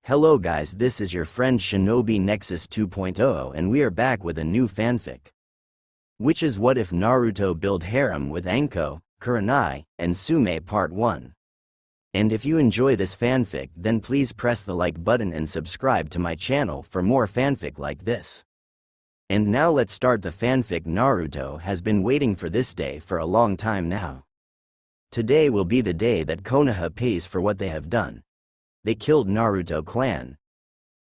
Hello guys, this is your friend Shinobi Nexus 2.0 and we are back with a new fanfic. Which is what if Naruto build harem with Anko, Kurenai, and Tsume part 1. And if you enjoy this fanfic then please press the like button and subscribe to my channel for more fanfic like this. And now let's start the fanfic. Naruto has been waiting for this day for a long time now. Today will be the day that Konoha pays for what they have done. They killed Naruto clan.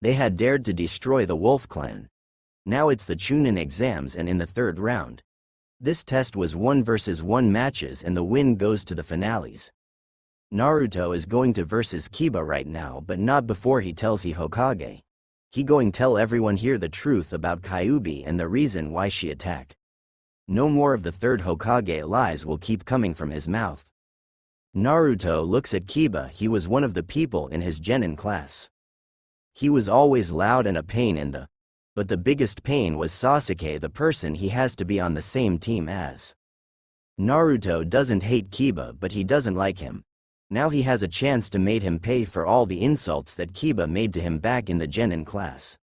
They had dared to destroy the Wolf clan. Now it's the Chunin exams and in the third round. This test was 1 versus 1 matches and the win goes to the finales. Naruto is going to versus Kiba right now, but not before he tells he Hokage. He going tell everyone here the truth about Kyuubi and the reason why she attacked. No more of the third Hokage lies will keep coming from his mouth. Naruto looks at Kiba. He was one of the people in his genin class. He was always loud and a pain in the... But the biggest pain was Sasuke, the person he has to be on the same team as. Naruto doesn't hate Kiba, but he doesn't like him. Now he has a chance to make him pay for all the insults that Kiba made to him back in the genin class.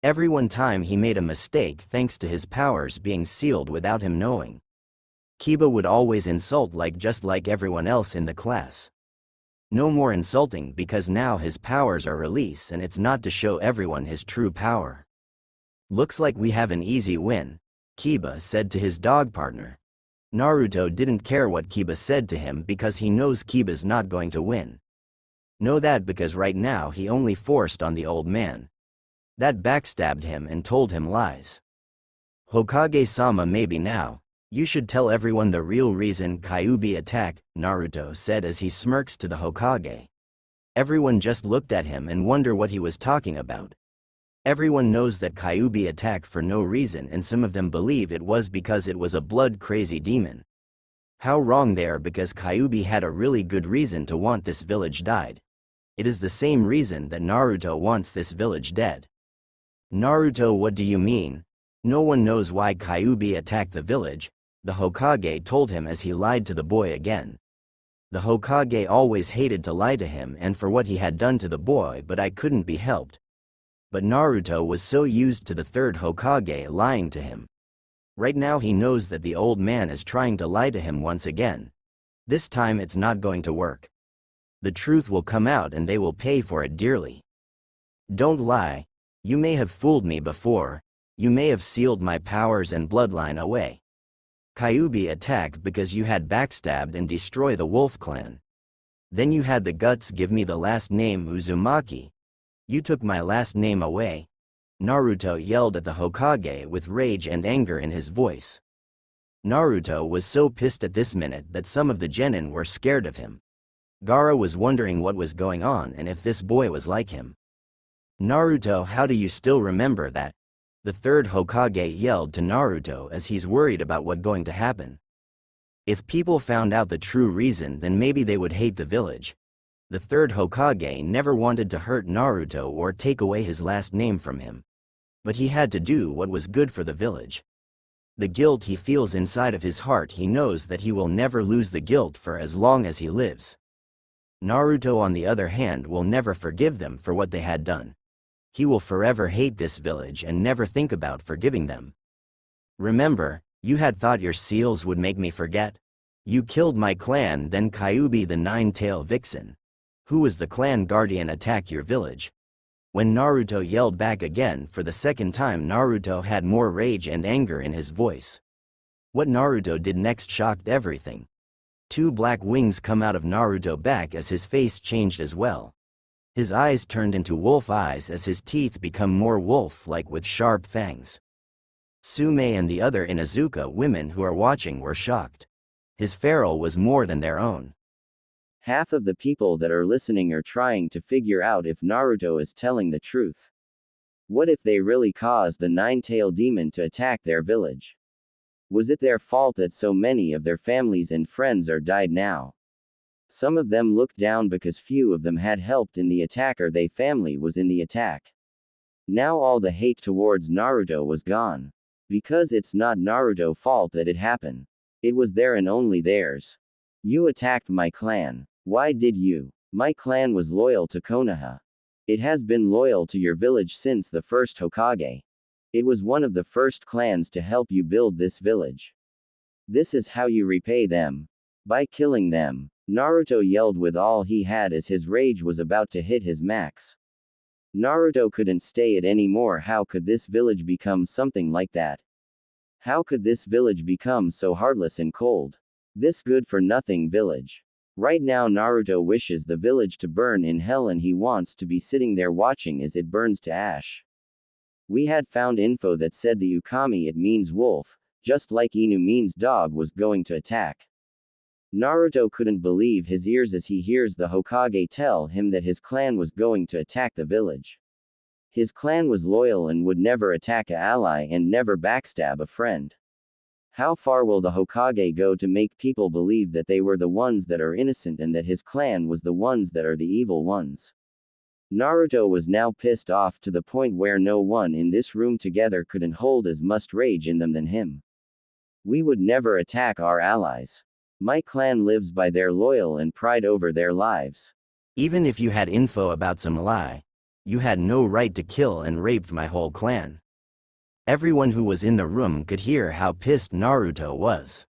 Every one time he made a mistake thanks to his powers being sealed without him knowing. Kiba would always insult just like everyone else in the class. No more insulting because now his powers are released and it's not to show everyone his true power. Looks like we have an easy win, Kiba said to his dog partner. Naruto didn't care what Kiba said to him because he knows Kiba's not going to win. Know that because right now he only forced on the old man. That backstabbed him and told him lies. Hokage-sama, maybe now. You should tell everyone the real reason Kyuubi attacked, Naruto said as he smirks to the Hokage. Everyone just looked at him and wonder what he was talking about. Everyone knows that Kyuubi attacked for no reason and some of them believe it was because it was a blood-crazy demon. How wrong they are, because Kyuubi had a really good reason to want this village died. It is the same reason that Naruto wants this village dead. Naruto, what do you mean? No one knows why Kyuubi attacked the village, the Hokage told him as he lied to the boy again. The Hokage always hated to lie to him and for what he had done to the boy, but I couldn't be helped. But Naruto was so used to the third Hokage lying to him. Right now he knows that the old man is trying to lie to him once again. This time it's not going to work. The truth will come out and they will pay for it dearly. Don't lie. You may have fooled me before. You may have sealed my powers and bloodline away. Kyuubi attacked because you had backstabbed and destroy the Wolf clan. Then you had the guts give me the last name Uzumaki. You took my last name away. Naruto yelled at the Hokage with rage and anger in his voice. Naruto was so pissed at this minute that some of the genin were scared of him. Gaara was wondering what was going on and if this boy was like him. Naruto, how do you still remember that? The third Hokage yelled to Naruto as he's worried about what's going to happen. If people found out the true reason, then maybe they would hate the village. The third Hokage never wanted to hurt Naruto or take away his last name from him. But he had to do what was good for the village. The guilt he feels inside of his heart, he knows that he will never lose the guilt for as long as he lives. Naruto, on the other hand, will never forgive them for what they had done. He will forever hate this village and never think about forgiving them. Remember, you had thought your seals would make me forget? You killed my clan, then Kyuubi the nine-tailed vixen, who was the clan guardian, attacked your village. When Naruto yelled back again for the second time, Naruto had more rage and anger in his voice. What Naruto did next shocked everything. 2 black wings come out of Naruto back as his face changed as well. His eyes turned into wolf eyes as his teeth become more wolf-like with sharp fangs. Tsume and the other Inuzuka women who are watching were shocked. His feral was more than their own. Half of the people that are listening are trying to figure out if Naruto is telling the truth. What if they really caused the nine-tailed demon to attack their village? Was it their fault that so many of their families and friends are died now? Some of them looked down because few of them had helped in the attack or their family was in the attack. Now all the hate towards Naruto was gone. Because it's not Naruto's fault that it happened. It was their and only theirs. You attacked my clan. Why did you? My clan was loyal to Konoha. It has been loyal to your village since the first Hokage. It was one of the first clans to help you build this village. This is how you repay them. By killing them. Naruto yelled with all he had as his rage was about to hit his max. Naruto couldn't stay it anymore. How could this village become something like that? How could this village become so heartless and cold? This good-for-nothing village. Right now Naruto wishes the village to burn in hell and he wants to be sitting there watching as it burns to ash. We had found info that said the Ukami it means wolf, just like Inu means dog was going to attack. Naruto couldn't believe his ears as he hears the Hokage tell him that his clan was going to attack the village. His clan was loyal and would never attack an ally and never backstab a friend. How far will the Hokage go to make people believe that they were the ones that are innocent and that his clan was the ones that are the evil ones? Naruto was now pissed off to the point where no one in this room together couldn't hold as much rage in them than him. We would never attack our allies. My clan lives by their loyal and pride over their lives. Even if you had info about some lie, you had no right to kill and rape my whole clan. Everyone who was in the room could hear how pissed Naruto was.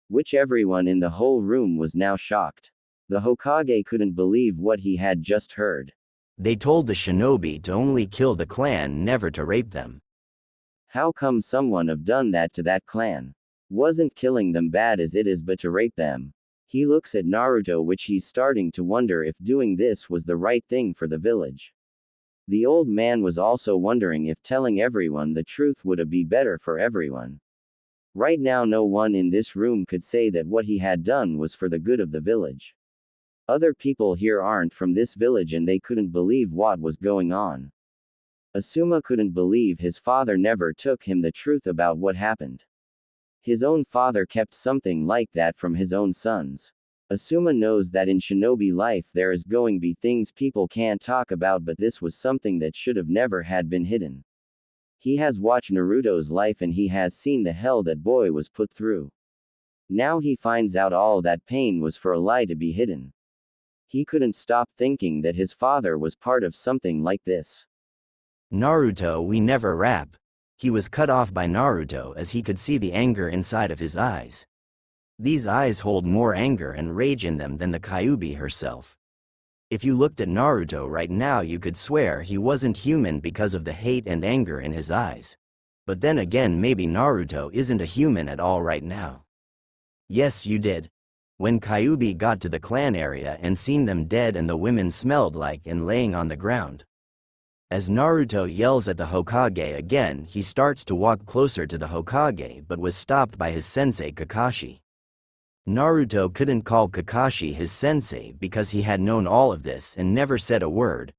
Which everyone in the whole room was now shocked. The Hokage couldn't believe what he had just heard. They told the shinobi to only kill the clan, never to rape them. How come someone have done that to that clan? Wasn't killing them bad as it is, but to rape them? He looks at Naruto, which he's starting to wonder if doing this was the right thing for the village. The old man was also wondering if telling everyone the truth would be better for everyone. Right now no one in this room could say that what he had done was for the good of the village. Other people here aren't from this village and they couldn't believe what was going on. Asuma couldn't believe his father never took him the truth about what happened. His own father kept something like that from his own sons. Asuma knows that in shinobi life there is going to be things people can't talk about, but this was something that should have never had been hidden. He has watched Naruto's life and he has seen the hell that boy was put through. Now he finds out all that pain was for a lie to be hidden. He couldn't stop thinking that his father was part of something like this. Naruto, we never rap. He was cut off by Naruto as he could see the anger inside of his eyes. These eyes hold more anger and rage in them than the Kyuubi herself. If you looked at Naruto right now you could swear he wasn't human because of the hate and anger in his eyes. But then again, maybe Naruto isn't a human at all right now. Yes, you did. When Kyuubi got to the clan area and seen them dead and the women smelled like and laying on the ground. As Naruto yells at the Hokage again, he starts to walk closer to the Hokage but was stopped by his sensei Kakashi. Naruto couldn't call Kakashi his sensei because he had known all of this and never said a word.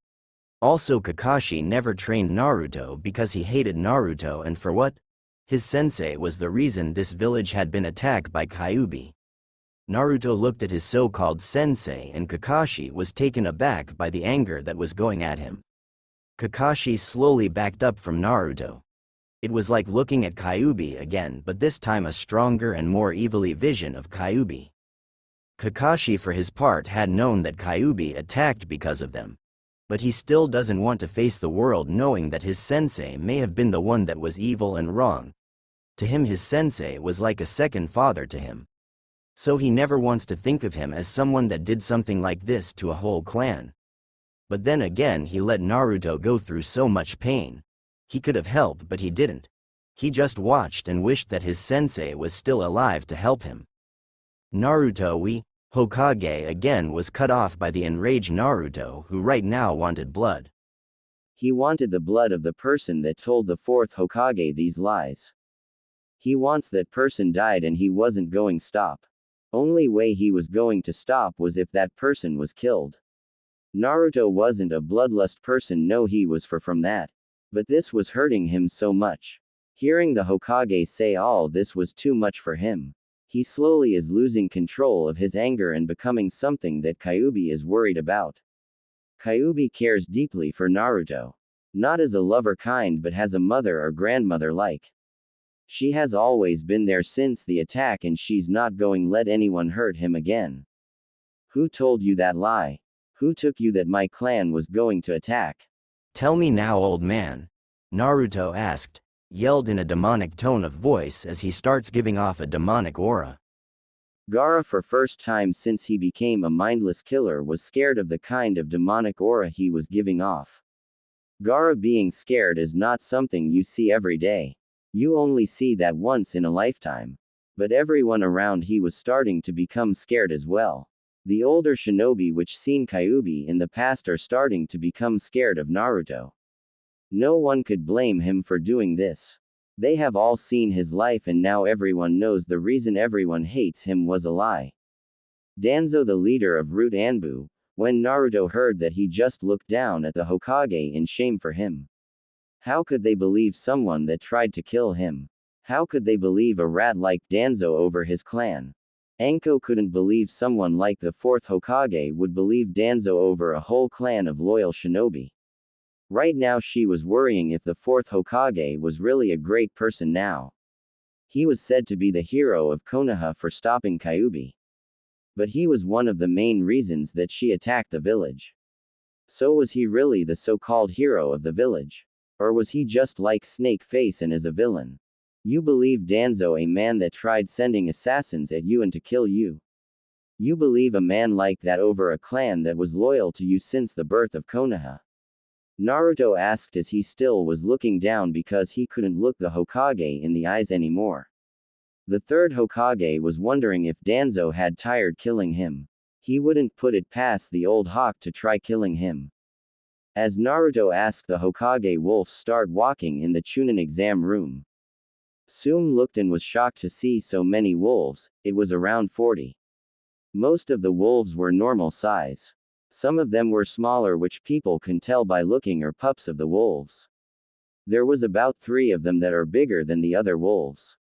Also, Kakashi never trained Naruto because he hated Naruto, and for what? His sensei was the reason this village had been attacked by Kyuubi. Naruto looked at his so-called sensei and Kakashi was taken aback by the anger that was going at him. Kakashi slowly backed up from Naruto. It was like looking at Kyuubi again, but this time a stronger and more evilly vision of Kyuubi. Kakashi for his part had known that Kyuubi attacked because of them. But he still doesn't want to face the world knowing that his sensei may have been the one that was evil and wrong. To him his sensei was like a second father to him. So he never wants to think of him as someone that did something like this to a whole clan. But then again, he let Naruto go through so much pain. He could have helped, but he didn't. He just watched and wished that his sensei was still alive to help him. Naruto, Hokage again was cut off by the enraged Naruto, who right now wanted blood. He wanted the blood of the person that told the fourth Hokage these lies. He wants that person died and he wasn't going to stop. Only way he was going to stop was if that person was killed. Naruto wasn't a bloodlust person, no, he was far from that. But this was hurting him so much. Hearing the Hokage say all this was too much for him. He slowly is losing control of his anger and becoming something that Kyuubi is worried about. Kyuubi cares deeply for Naruto. Not as a lover kind, but as a mother or grandmother like. She has always been there since the attack and she's not going to let anyone hurt him again. Who told you that lie? Who took you that my clan was going to attack? Tell me now, old man. Naruto asked, yelled in a demonic tone of voice as he starts giving off a demonic aura. Gaara, for first time since he became a mindless killer, was scared of the kind of demonic aura he was giving off. Gaara being scared is not something you see every day. You only see that once in a lifetime. But everyone around he was starting to become scared as well. The older shinobi which seen Kyuubi in the past are starting to become scared of Naruto. No one could blame him for doing this. They have all seen his life and now everyone knows the reason everyone hates him was a lie. Danzo, the leader of Root Anbu, when Naruto heard that, he just looked down at the Hokage in shame for him. How could they believe someone that tried to kill him? How could they believe a rat like Danzo over his clan? Anko couldn't believe someone like the fourth Hokage would believe Danzo over a whole clan of loyal shinobi. Right now she was worrying if the fourth Hokage was really a great person now. He was said to be the hero of Konoha for stopping Kyuubi. But he was one of the main reasons that she attacked the village. So was he really the so-called hero of the village? Or was he just like Snake Face and is a villain? You believe Danzo, a man that tried sending assassins at you and to kill you? You believe a man like that over a clan that was loyal to you since the birth of Konoha? Naruto asked as he still was looking down because he couldn't look the Hokage in the eyes anymore. The third Hokage was wondering if Danzo had tired killing him. He wouldn't put it past the old hawk to try killing him. As Naruto asked, the Hokage wolves start walking in the Chunin exam room. Tsume looked and was shocked to see so many wolves. It was around 40. Most of the wolves were normal size. Some of them were smaller, which people can tell by looking, or pups of the wolves. There was about 3 of them that are bigger than the other wolves.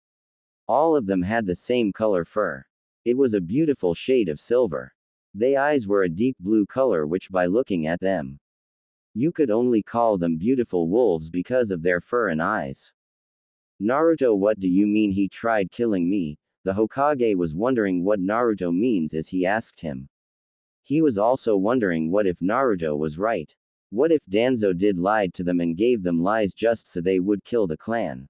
All of them had the same color fur. It was a beautiful shade of silver. Their eyes were a deep blue color, which by looking at them, you could only call them beautiful wolves because of their fur and eyes. Naruto, what do you mean he tried killing me? The Hokage was wondering what Naruto means as he asked him. He was also wondering what if Naruto was right. What if Danzo did lied to them and gave them lies just so they would kill the clan?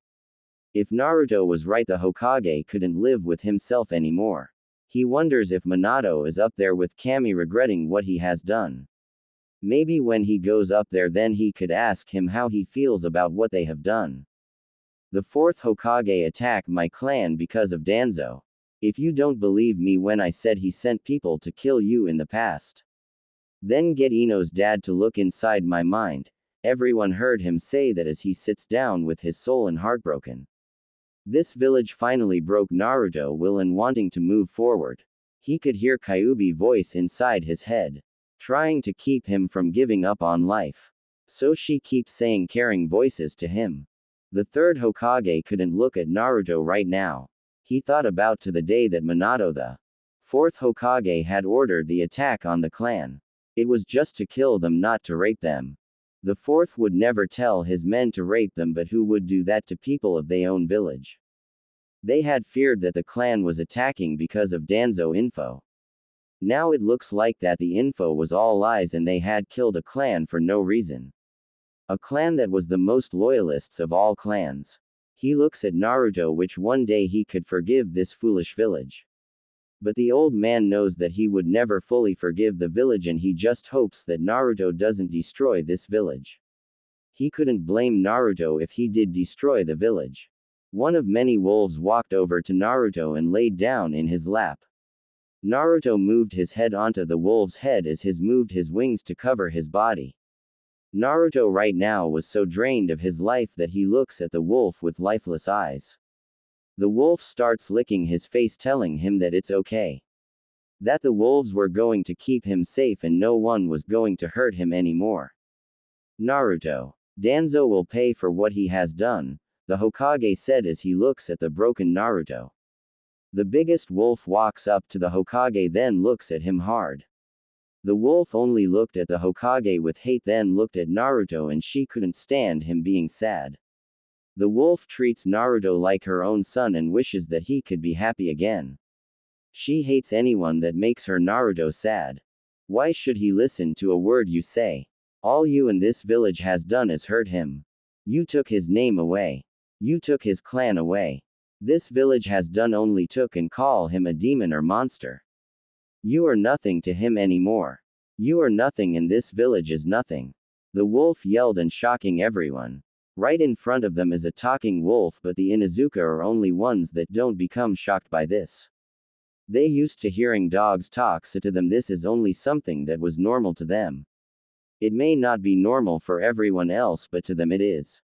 If Naruto was right, the Hokage couldn't live with himself anymore. He wonders if Minato is up there with Kami regretting what he has done. Maybe when he goes up there, then he could ask him how he feels about what they have done. The fourth Hokage attacked my clan because of Danzo. If you don't believe me when I said he sent people to kill you in the past, then get Ino's dad to look inside my mind. Everyone heard him say that as he sits down with his soul and heartbroken. This village finally broke Naruto will in wanting to move forward. He could hear Kyuubi voice inside his head, trying to keep him from giving up on life. So she keeps saying caring voices to him. The third Hokage couldn't look at Naruto right now. He thought about to the day that Minato, the fourth Hokage, had ordered the attack on the clan. It was just to kill them, not to rape them. The fourth would never tell his men to rape them, but who would do that to people of their own village? They had feared that the clan was attacking because of Danzo info. Now it looks like that the info was all lies and they had killed a clan for no reason. A clan that was the most loyalists of all clans. He looks at Naruto, which one day he could forgive this foolish village. But the old man knows that he would never fully forgive the village, and he just hopes that Naruto doesn't destroy this village. He couldn't blame Naruto if he did destroy the village. One of many wolves walked over to Naruto and laid down in his lap. Naruto moved his head onto the wolf's head as he moved his wings to cover his body. Naruto right now was so drained of his life that he looks at the wolf with lifeless eyes. The wolf starts licking his face, telling him that it's okay. That the wolves were going to keep him safe and no one was going to hurt him anymore. Naruto. Danzo will pay for what he has done, the Hokage said as he looks at the broken Naruto. The biggest wolf walks up to the Hokage, then looks at him hard. The wolf only looked at the Hokage with hate, then looked at Naruto, and she couldn't stand him being sad. The wolf treats Naruto like her own son and wishes that he could be happy again. She hates anyone that makes her Naruto sad. Why should he listen to a word you say? All you in this village has done is hurt him. You took his name away. You took his clan away. This village has done only took and call him a demon or monster. You are nothing to him anymore. You are nothing and this village is nothing. The wolf yelled and shocking everyone. Right in front of them is a talking wolf, but the Inuzuka are only ones that don't become shocked by this. They used to hearing dogs talk, so to them this is only something that was normal to them. It may not be normal for everyone else, but to them it is.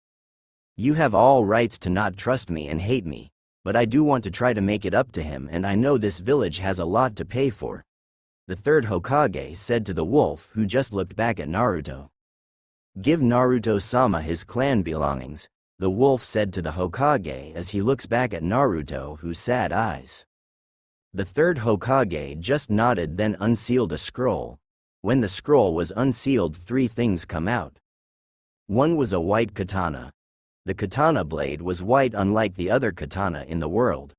You have all rights to not trust me and hate me, but I do want to try to make it up to him, and I know this village has a lot to pay for. The third Hokage said to the wolf, who just looked back at Naruto. Give Naruto-sama his clan belongings, the wolf said to the Hokage as he looks back at Naruto, whose sad eyes. The third Hokage just nodded, then unsealed a scroll. When the scroll was unsealed, 3 things come out. One was a white katana. The katana blade was white, unlike the other katana in the world.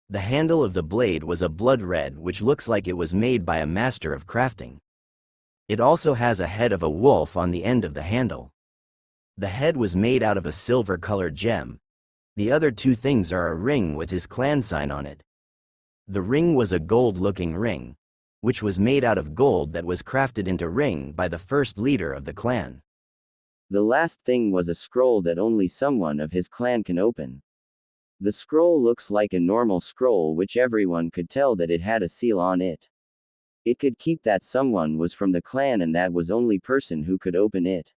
The handle of the blade was a blood red, which looks like it was made by a master of crafting. It also has a head of a wolf on the end of the handle. The head was made out of a silver-colored gem. The other 2 things are a ring with his clan sign on it. The ring was a gold-looking ring, which was made out of gold that was crafted into ring by the first leader of the clan. The last thing was a scroll that only someone of his clan can open. The scroll looks like a normal scroll, which everyone could tell that it had a seal on it. It could keep that someone was from the clan, and that was only person who could open it.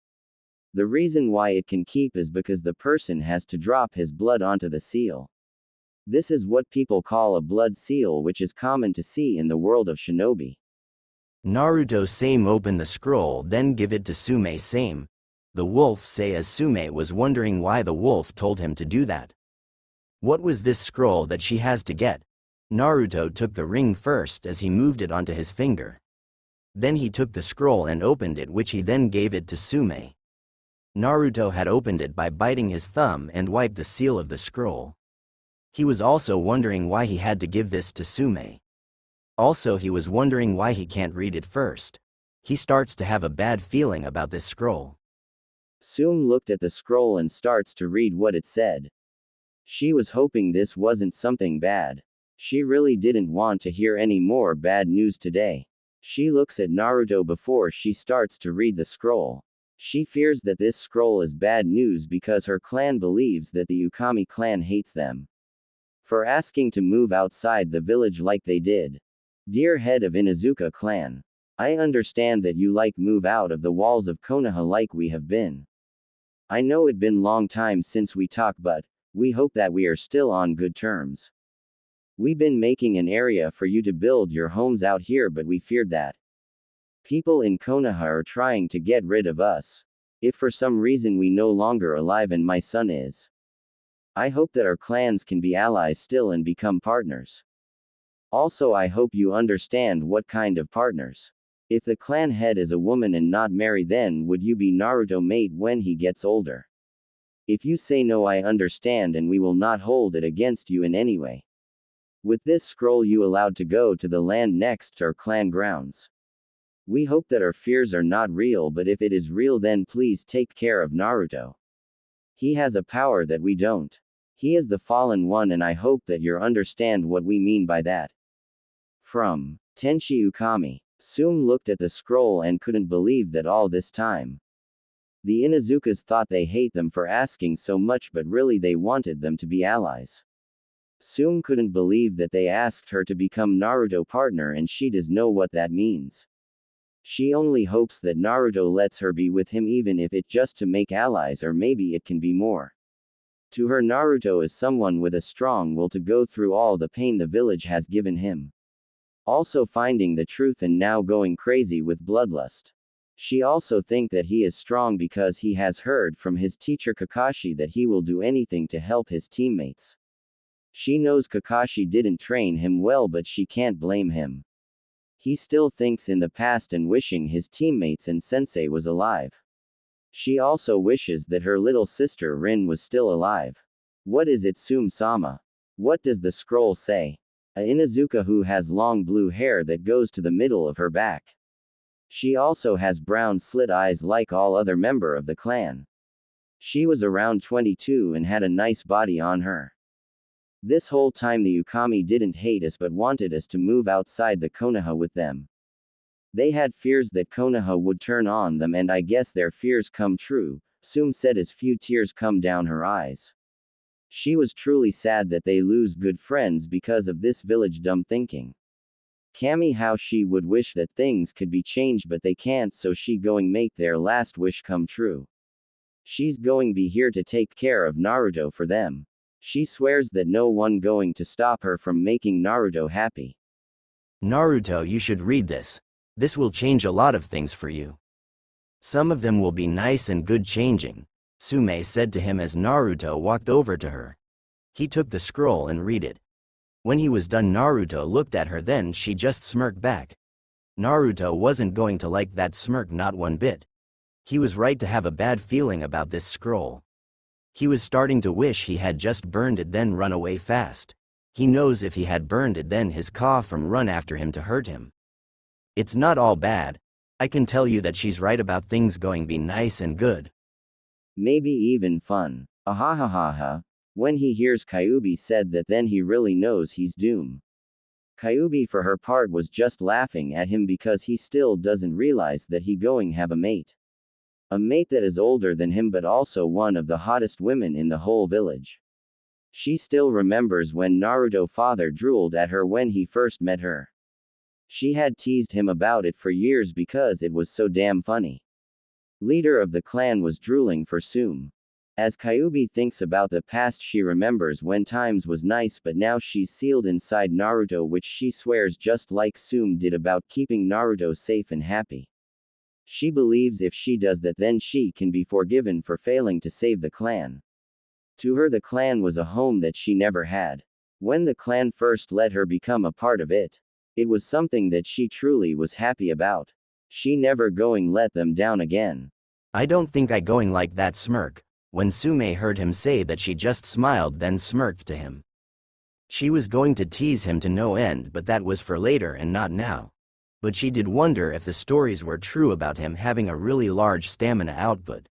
The reason why it can keep is because the person has to drop his blood onto the seal. This is what people call a blood seal, which is common to see in the world of shinobi. Naruto-same open the scroll, then give it to Tsume-same. The wolf say as Tsume was wondering why the wolf told him to do that. What was this scroll that she has to get? Naruto took the ring first as he moved it onto his finger. Then he took the scroll and opened it, which he then gave it to Tsume. Naruto had opened it by biting his thumb and wiped the seal of the scroll. He was also wondering why he had to give this to Tsume. Also, he was wondering why he can't read it first. He starts to have a bad feeling about this scroll. Tsume looked at the scroll and starts to read what it said. She was hoping this wasn't something bad. She really didn't want to hear any more bad news today. She looks at Naruto before she starts to read the scroll. She fears that this scroll is bad news because her clan believes that the Ukami clan hates them for asking to move outside the village like they did. Dear head of Inuzuka clan, I understand that you like move out of the walls of Konoha like we have been. I know it been long time since we talk, but we hope that we are still on good terms. We been making an area for you to build your homes out here, but we feared that people in Konoha are trying to get rid of us. If for some reason we no longer alive and my son is, I hope that our clans can be allies still and become partners. Also, I hope you understand what kind of partners. If the clan head is a woman and not married, then would you be Naruto mate when he gets older? If you say no, I understand and we will not hold it against you in any way. With this scroll you allowed to go to the land next to our clan grounds. We hope that our fears are not real, but if it is real, then please take care of Naruto. He has a power that we don't. He is the fallen one, and I hope that you understand what we mean by that. From Tenchi Ukami. Tsume looked at the scroll and couldn't believe that all this time the Inuzukas thought they hate them for asking so much, but really they wanted them to be allies. Tsume couldn't believe that they asked her to become Naruto partner, and she does know what that means. She only hopes that Naruto lets her be with him, even if it just to make allies, or maybe it can be more. To her, Naruto is someone with a strong will to go through all the pain the village has given him. Also finding the truth and now going crazy with bloodlust. She also think that he is strong because he has heard from his teacher Kakashi that he will do anything to help his teammates. She knows Kakashi didn't train him well, but she can't blame him. He still thinks in the past and wishing his teammates and sensei was alive. She also wishes that her little sister Rin was still alive. What is it, Tsume-sama? What does the scroll say? A Inuzuka who has long blue hair that goes to the middle of her back. She also has brown slit eyes like all other member of the clan. She was around 22 and had a nice body on her. This whole time the Ukami didn't hate us but wanted us to move outside the Konoha with them. They had fears that Konoha would turn on them, and I guess their fears come true, Tsume said as few tears come down her eyes. She was truly sad that they lose good friends because of this village dumb thinking. Kami how she would wish that things could be changed but they can't, so she going make their last wish come true. She's going be here to take care of Naruto for them. She swears that no one going to stop her from making Naruto happy. Naruto, you should read this. This will change a lot of things for you. Some of them will be nice and good changing, Tsume said to him as Naruto walked over to her. He took the scroll and read it. When he was done, Naruto looked at her, then she just smirked back. Naruto wasn't going to like that smirk, not one bit. He was right to have a bad feeling about this scroll. He was starting to wish he had just burned it then run away fast. He knows if he had burned it then his Ka from run after him to hurt him. It's not all bad. I can tell you that she's right about things going be nice and good. Maybe even fun. Ahahaha. When he hears Kyuubi said that, then he really knows he's doomed. Kyuubi for her part was just laughing at him because he still doesn't realize that he going have a mate. A mate that is older than him but also one of the hottest women in the whole village. She still remembers when Naruto father drooled at her when he first met her. She had teased him about it for years because it was so damn funny. Leader of the clan was drooling for Tsume. As Kyuubi thinks about the past, she remembers when times was nice, but now she's sealed inside Naruto, which she swears just like Tsume did about keeping Naruto safe and happy. She believes if she does that, then she can be forgiven for failing to save the clan. To her, the clan was a home that she never had. When the clan first let her become a part of it, it was something that she truly was happy about. She never going let them down again. I don't think I going like that smirk. When Tsume heard him say that, she just smiled then smirked to him. She was going to tease him to no end, but that was for later and not now. But she did wonder if the stories were true about him having a really large stamina output.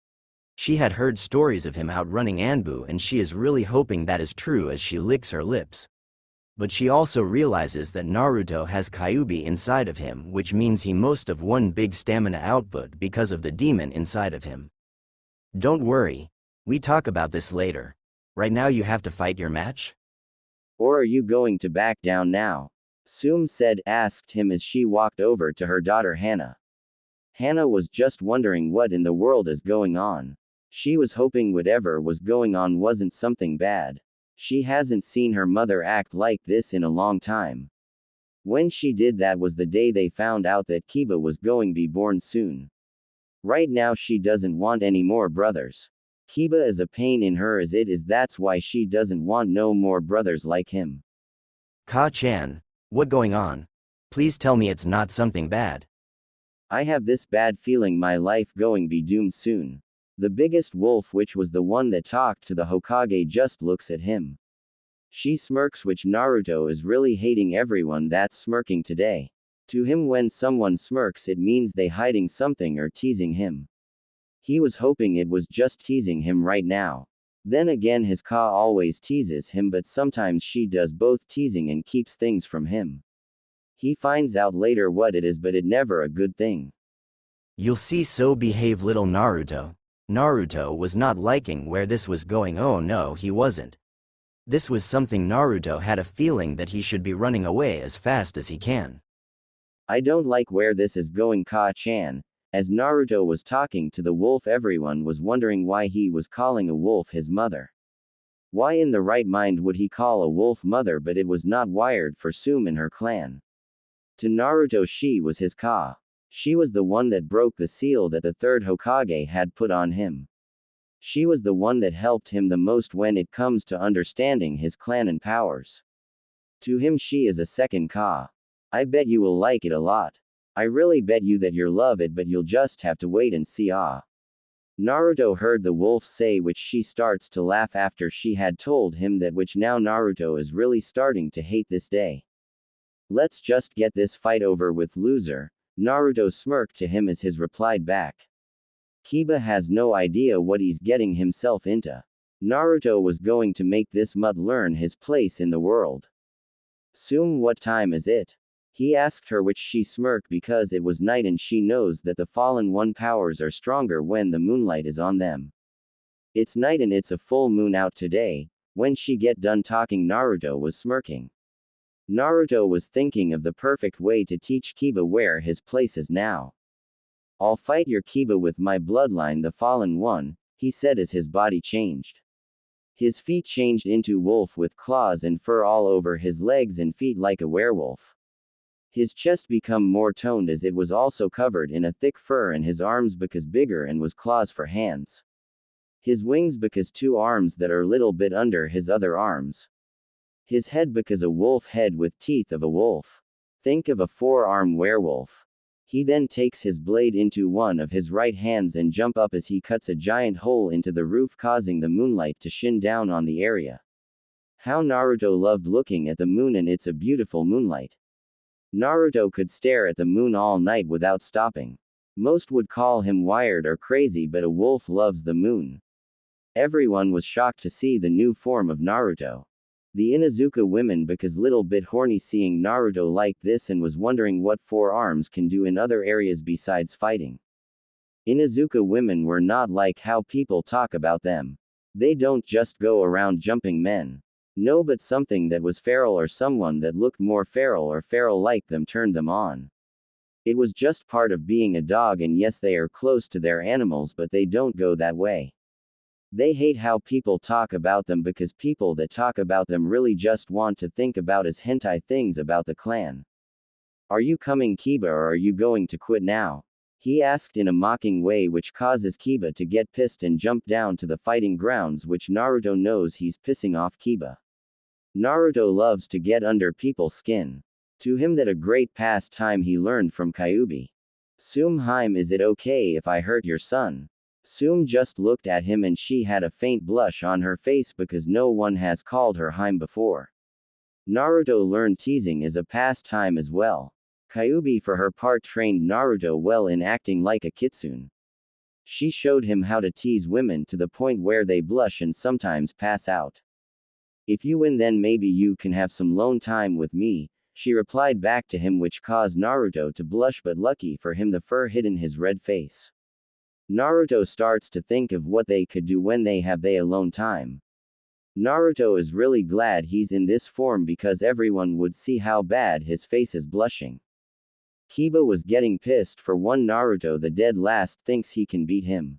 She had heard stories of him outrunning Anbu, and she is really hoping that is true as she licks her lips. But she also realizes that Naruto has Kyuubi inside of him, which means he must have one big stamina output because of the demon inside of him. Don't worry. We talk about this later. Right now you have to fight your match? Or are you going to back down now? Tsume asked him as she walked over to her daughter Hana. Hana was just wondering what in the world is going on. She was hoping whatever was going on wasn't something bad. She hasn't seen her mother act like this in a long time. When she did, that was the day they found out that Kiba was going to be born soon. Right now she doesn't want any more brothers. Kiba is a pain in her as it is, that's why she doesn't want no more brothers like him. Ka-chan, what going on? Please tell me it's not something bad. I have this bad feeling my life going be doomed soon. The biggest wolf, which was the one that talked to the Hokage, just looks at him. She smirks, which Naruto is really hating everyone that's smirking today. To him, when someone smirks, it means they hiding something or teasing him. He was hoping it was just teasing him right now. Then again, his Ka always teases him, but sometimes she does both teasing and keeps things from him. He finds out later what it is, but it never a good thing. You'll see, so behave, little Naruto. Naruto was not liking where this was going. Oh no, he wasn't. This was something Naruto had a feeling that he should be running away as fast as he can. I don't like where this is going, Ka-chan. As Naruto was talking to the wolf, everyone was wondering why he was calling a wolf his mother. Why in the right mind would he call a wolf mother? But it was not wired for Tsume and her clan. To Naruto, she was his Ka. She was the one that broke the seal that the third Hokage had put on him. She was the one that helped him the most when it comes to understanding his clan and powers. To him, she is a second Ka. I bet you will like it a lot. I really bet you that you'll love it, but you'll just have to wait and see. Naruto heard the wolf say, which she starts to laugh after she had told him that, which now Naruto is really starting to hate this day. Let's just get this fight over with, loser. Naruto smirked to him as his replied back. Kiba has no idea what he's getting himself into. Naruto was going to make this mutt learn his place in the world. Tsume, what time is it? He asked her, which she smirked because it was night and she knows that the Fallen One powers are stronger when the moonlight is on them. It's night and it's a full moon out today. When she get done talking, Naruto was smirking. Naruto was thinking of the perfect way to teach Kiba where his place is now. I'll fight your Kiba with my bloodline, the Fallen One, he said as his body changed. His feet changed into wolf with claws and fur all over his legs and feet like a werewolf. His chest become more toned as it was also covered in a thick fur, and his arms because bigger and was claws for hands. His wings because 2 arms that are little bit under his other arms. His head because a wolf head with teeth of a wolf. Think of a 4-arm werewolf. He then takes his blade into one of his right hands and jump up as he cuts a giant hole into the roof, causing the moonlight to shine down on the area. How Naruto loved looking at the moon, and it's a beautiful moonlight. Naruto could stare at the moon all night without stopping. Most would call him wired or crazy, but a wolf loves the moon. Everyone was shocked to see the new form of Naruto. The Inuzuka women because little bit horny seeing Naruto like this and was wondering what 4 arms can do in other areas besides fighting. Inuzuka women were not like how people talk about them. They don't just go around jumping men. No, but something that was feral or someone that looked more feral or feral like them turned them on. It was just part of being a dog, and yes, they are close to their animals, but they don't go that way. They hate how people talk about them because people that talk about them really just want to think about as hentai things about the clan. Are you coming, Kiba, or are you going to quit now? He asked in a mocking way, which causes Kiba to get pissed and jump down to the fighting grounds, which Naruto knows he's pissing off Kiba. Naruto loves to get under people's skin. To him that a great pastime he learned from Kyuubi. Tsume, is it okay if I hurt your son? Tsume just looked at him and she had a faint blush on her face because no one has called her Haim before. Naruto learned teasing as a pastime as well. Kyuubi for her part trained Naruto well in acting like a kitsune. She showed him how to tease women to the point where they blush and sometimes pass out. If you win, then maybe you can have some lone time with me, she replied back to him, which caused Naruto to blush, but lucky for him the fur hid his red face. Naruto starts to think of what they could do when they have alone time. Naruto is really glad he's in this form because everyone would see how bad his face is blushing. Kiba was getting pissed for one Naruto the dead last thinks he can beat him.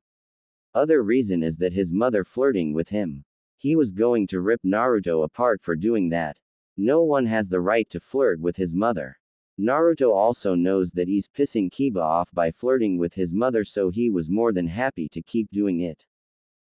Other reason is that his mother flirting with him. He was going to rip Naruto apart for doing that. No one has the right to flirt with his mother. Naruto also knows that he's pissing Kiba off by flirting with his mother, so he was more than happy to keep doing it.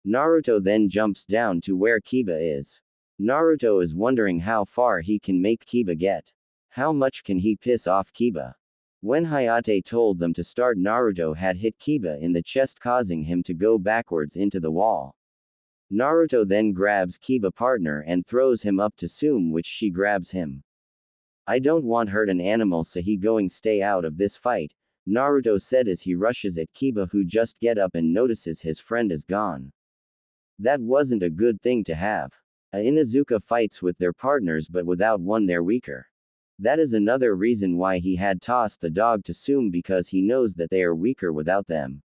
Naruto then jumps down to where Kiba is. Naruto is wondering how far he can make Kiba get. How much can he piss off Kiba? When Hayate told them to start, Naruto had hit Kiba in the chest, causing him to go backwards into the wall. Naruto then grabs Kiba partner and throws him up to Tsume, which she grabs him. I don't want hurt an animal, so he going stay out of this fight, Naruto said as he rushes at Kiba, who just get up and notices his friend is gone. That wasn't a good thing to have. A Inuzuka fights with their partners, but without one they're weaker. That is another reason why he had tossed the dog to Tsume, because he knows that they are weaker without them.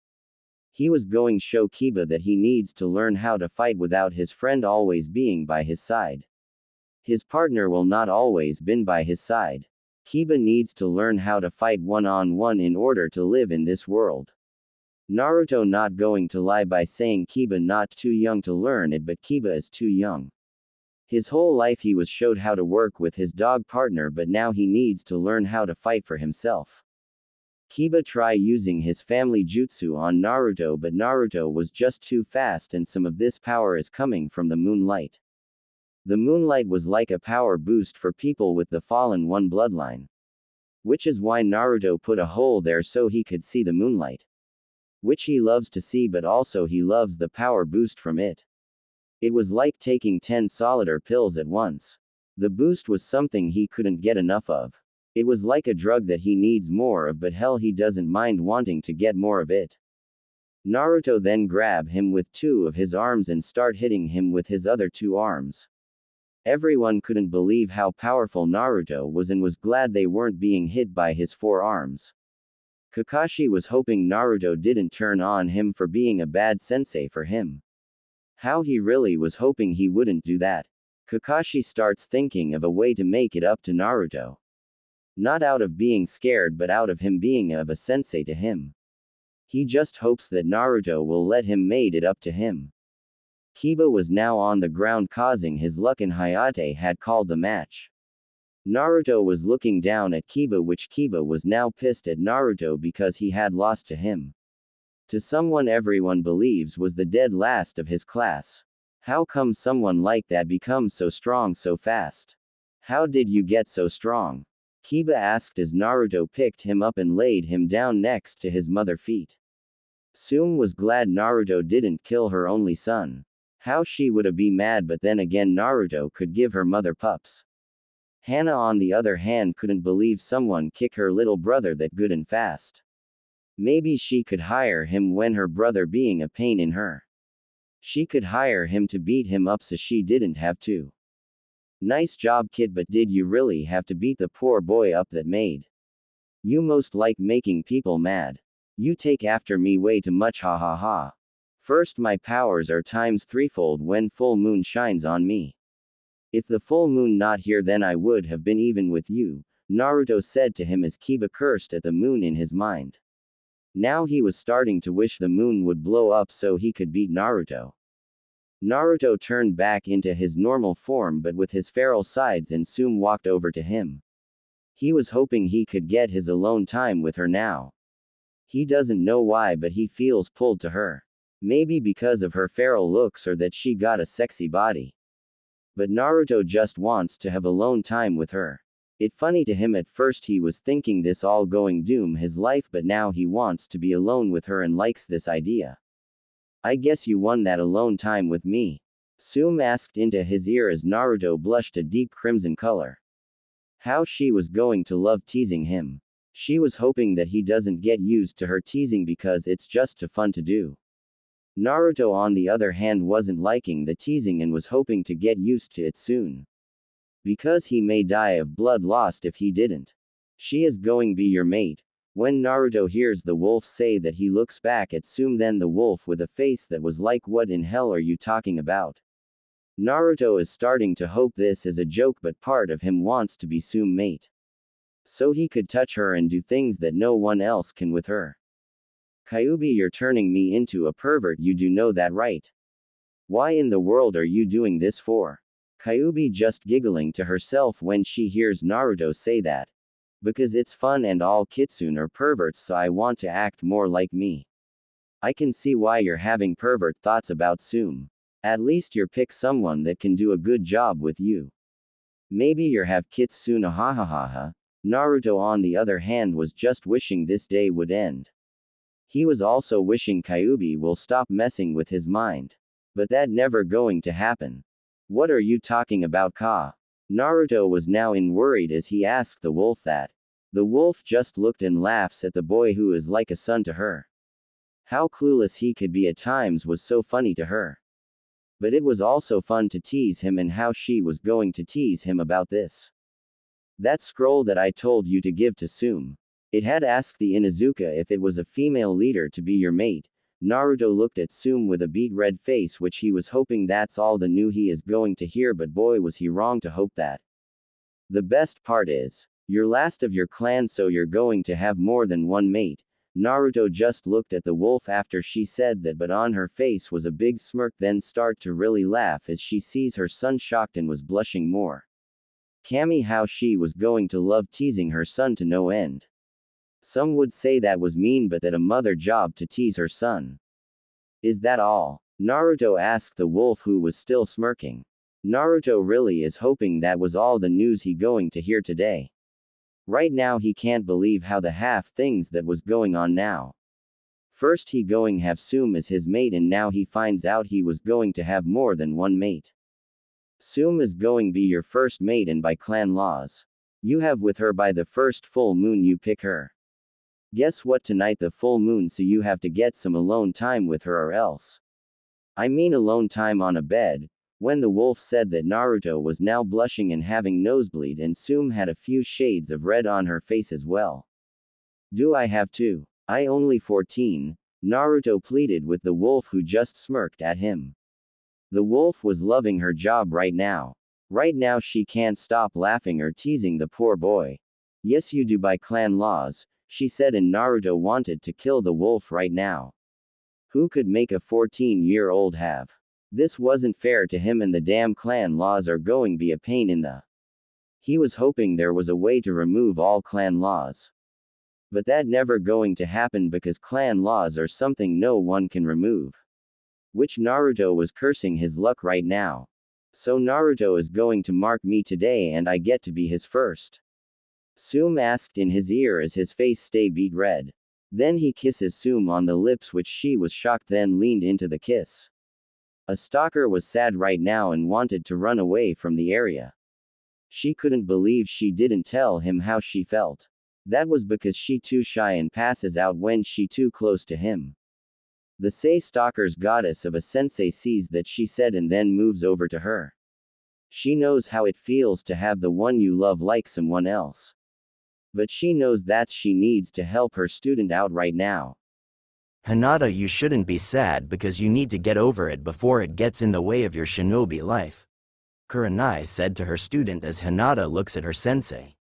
He was going to show Kiba that he needs to learn how to fight without his friend always being by his side. His partner will not always been by his side. Kiba needs to learn how to fight one-on-one in order to live in this world. Naruto not going to lie by saying Kiba not too young to learn it, but Kiba is too young. His whole life he was showed how to work with his dog partner, but now he needs to learn how to fight for himself. Kiba try using his family jutsu on Naruto, but Naruto was just too fast, and some of this power is coming from the moonlight. The moonlight was like a power boost for people with the Fallen One bloodline. Which is why Naruto put a hole there so he could see the moonlight. Which he loves to see, but also he loves the power boost from it. It was like taking 10 solidar pills at once. The boost was something he couldn't get enough of. It was like a drug that he needs more of, but hell, he doesn't mind wanting to get more of it. Naruto then grab him with two of his arms and start hitting him with his other two arms. Everyone couldn't believe how powerful Naruto was and was glad they weren't being hit by his four arms. Kakashi was hoping Naruto didn't turn on him for being a bad sensei for him. How he really was hoping he wouldn't do that. Kakashi starts thinking of a way to make it up to Naruto. Not out of being scared, but out of him being of a sensei to him. He just hopes that Naruto will let him made it up to him. Kiba was now on the ground causing his luck, and Hayate had called the match. Naruto was looking down at Kiba, which Kiba was now pissed at Naruto because he had lost to him. To someone everyone believes was the dead last of his class. How come someone like that becomes so strong so fast? How did you get so strong? Kiba asked as Naruto picked him up and laid him down next to his mother feet. Tsume was glad Naruto didn't kill her only son. How she would be mad, but then again Naruto could give her mother pups. Hana on the other hand couldn't believe someone kick her little brother that good and fast. Maybe she could hire him when her brother being a pain in her. She could hire him to beat him up so she didn't have to. Nice job, kid, but did you really have to beat the poor boy up that made? You most like making people mad. You take after me way too much, ha ha ha. First, my powers are times threefold when full moon shines on me. If the full moon not here, then I would have been even with you, Naruto said to him as Kiba cursed at the moon in his mind. Now he was starting to wish the moon would blow up so he could beat Naruto. Naruto turned back into his normal form but with his feral sides, and Tsume walked over to him. He was hoping he could get his alone time with her now. He doesn't know why, but he feels pulled to her. Maybe because of her feral looks or that she got a sexy body. But Naruto just wants to have alone time with her. It funny to him, at first he was thinking this all going doom his life, but now he wants to be alone with her and likes this idea. I guess you won that alone time with me? Tsume asked into his ear as Naruto blushed a deep crimson color. How she was going to love teasing him. She was hoping that he doesn't get used to her teasing because it's just too fun to do. Naruto on the other hand wasn't liking the teasing and was hoping to get used to it soon. Because he may die of blood loss if he didn't. She is going be your mate. When Naruto hears the wolf say that, he looks back at Tsume, then the wolf with a face that was like, what in hell are you talking about? Naruto is starting to hope this is a joke, but part of him wants to be Tsume mate. So he could touch her and do things that no one else can with her. Kyuubi, you're turning me into a pervert, you do know that, right? Why in the world are you doing this for? Kyuubi just giggling to herself when she hears Naruto say that. Because it's fun and all kitsune are perverts, so I want to act more like me. I can see why you're having pervert thoughts about Tsume. At least you're pick someone that can do a good job with you. Maybe you're have kitsune, ha ha ha ha. Naruto on the other hand was just wishing this day would end. He was also wishing Kyuubi will stop messing with his mind. But that never going to happen. What are you talking about, Ka? Naruto was now in worried as he asked the wolf that. The wolf just looked and laughs at the boy who is like a son to her. How clueless he could be at times was so funny to her. But it was also fun to tease him, and how she was going to tease him about this. That scroll that I told you to give to Tsume. It had asked the Inuzuka if it was a female leader to be your mate. Naruto looked at Tsume with a beet red face, which he was hoping that's all the new he is going to hear, but boy was he wrong to hope that. The best part is, you're last of your clan, so you're going to have more than one mate. Naruto just looked at the wolf after she said that, but on her face was a big smirk, then start to really laugh as she sees her son shocked and was blushing more. Kami, how she was going to love teasing her son to no end. Some would say that was mean, but that a mother job to tease her son. Is that all? Naruto asked the wolf, who was still smirking. Naruto really is hoping that was all the news he going to hear today. Right now he can't believe how the half things that was going on now. First he going have Tsume as his mate, and now he finds out he was going to have more than one mate. Tsume is going be your first mate, and by clan laws. You have with her by the first full moon you pick her. Guess what, tonight the full moon, so you have to get some alone time with her or else. I mean alone time on a bed. When the wolf said that, Naruto was now blushing and having nosebleed, and Tsume had a few shades of red on her face as well. Do I have to? I only 14, Naruto pleaded with the wolf, who just smirked at him. The wolf was loving her job right now. Right now she can't stop laughing or teasing the poor boy. Yes, you do by clan laws, she said, and Naruto wanted to kill the wolf right now. Who could make a 14-year-old have? This wasn't fair to him, and the damn clan laws are going to be a pain in the. He was hoping there was a way to remove all clan laws. But that never going to happen, because clan laws are something no one can remove. Which Naruto was cursing his luck right now. So Naruto is going to mark me today and I get to be his first. Tsume asked in his ear as his face stay beet red. Then he kisses Tsume on the lips, which she was shocked, then leaned into the kiss. A stalker was sad right now and wanted to run away from the area. She couldn't believe she didn't tell him how she felt. That was because she too shy and passes out when she too close to him. The Sei stalker's goddess of a sensei sees that, she said, and then moves over to her. She knows how it feels to have the one you love like someone else. But she knows that she needs to help her student out right now. Hinata, you shouldn't be sad because you need to get over it before it gets in the way of your shinobi life, Kurenai said to her student as Hinata looks at her sensei.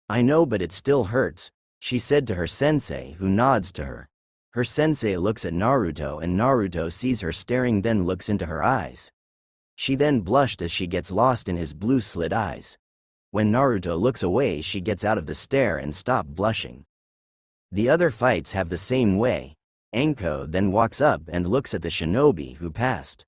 I know, but it still hurts, she said to her sensei, who nods to her. Her sensei looks at Naruto and Naruto sees her staring, then looks into her eyes. She then blushed as she gets lost in his blue slit eyes. When Naruto looks away, she gets out of the stare and stop blushing. The other fights have the same way. Anko then walks up and looks at the shinobi who passed.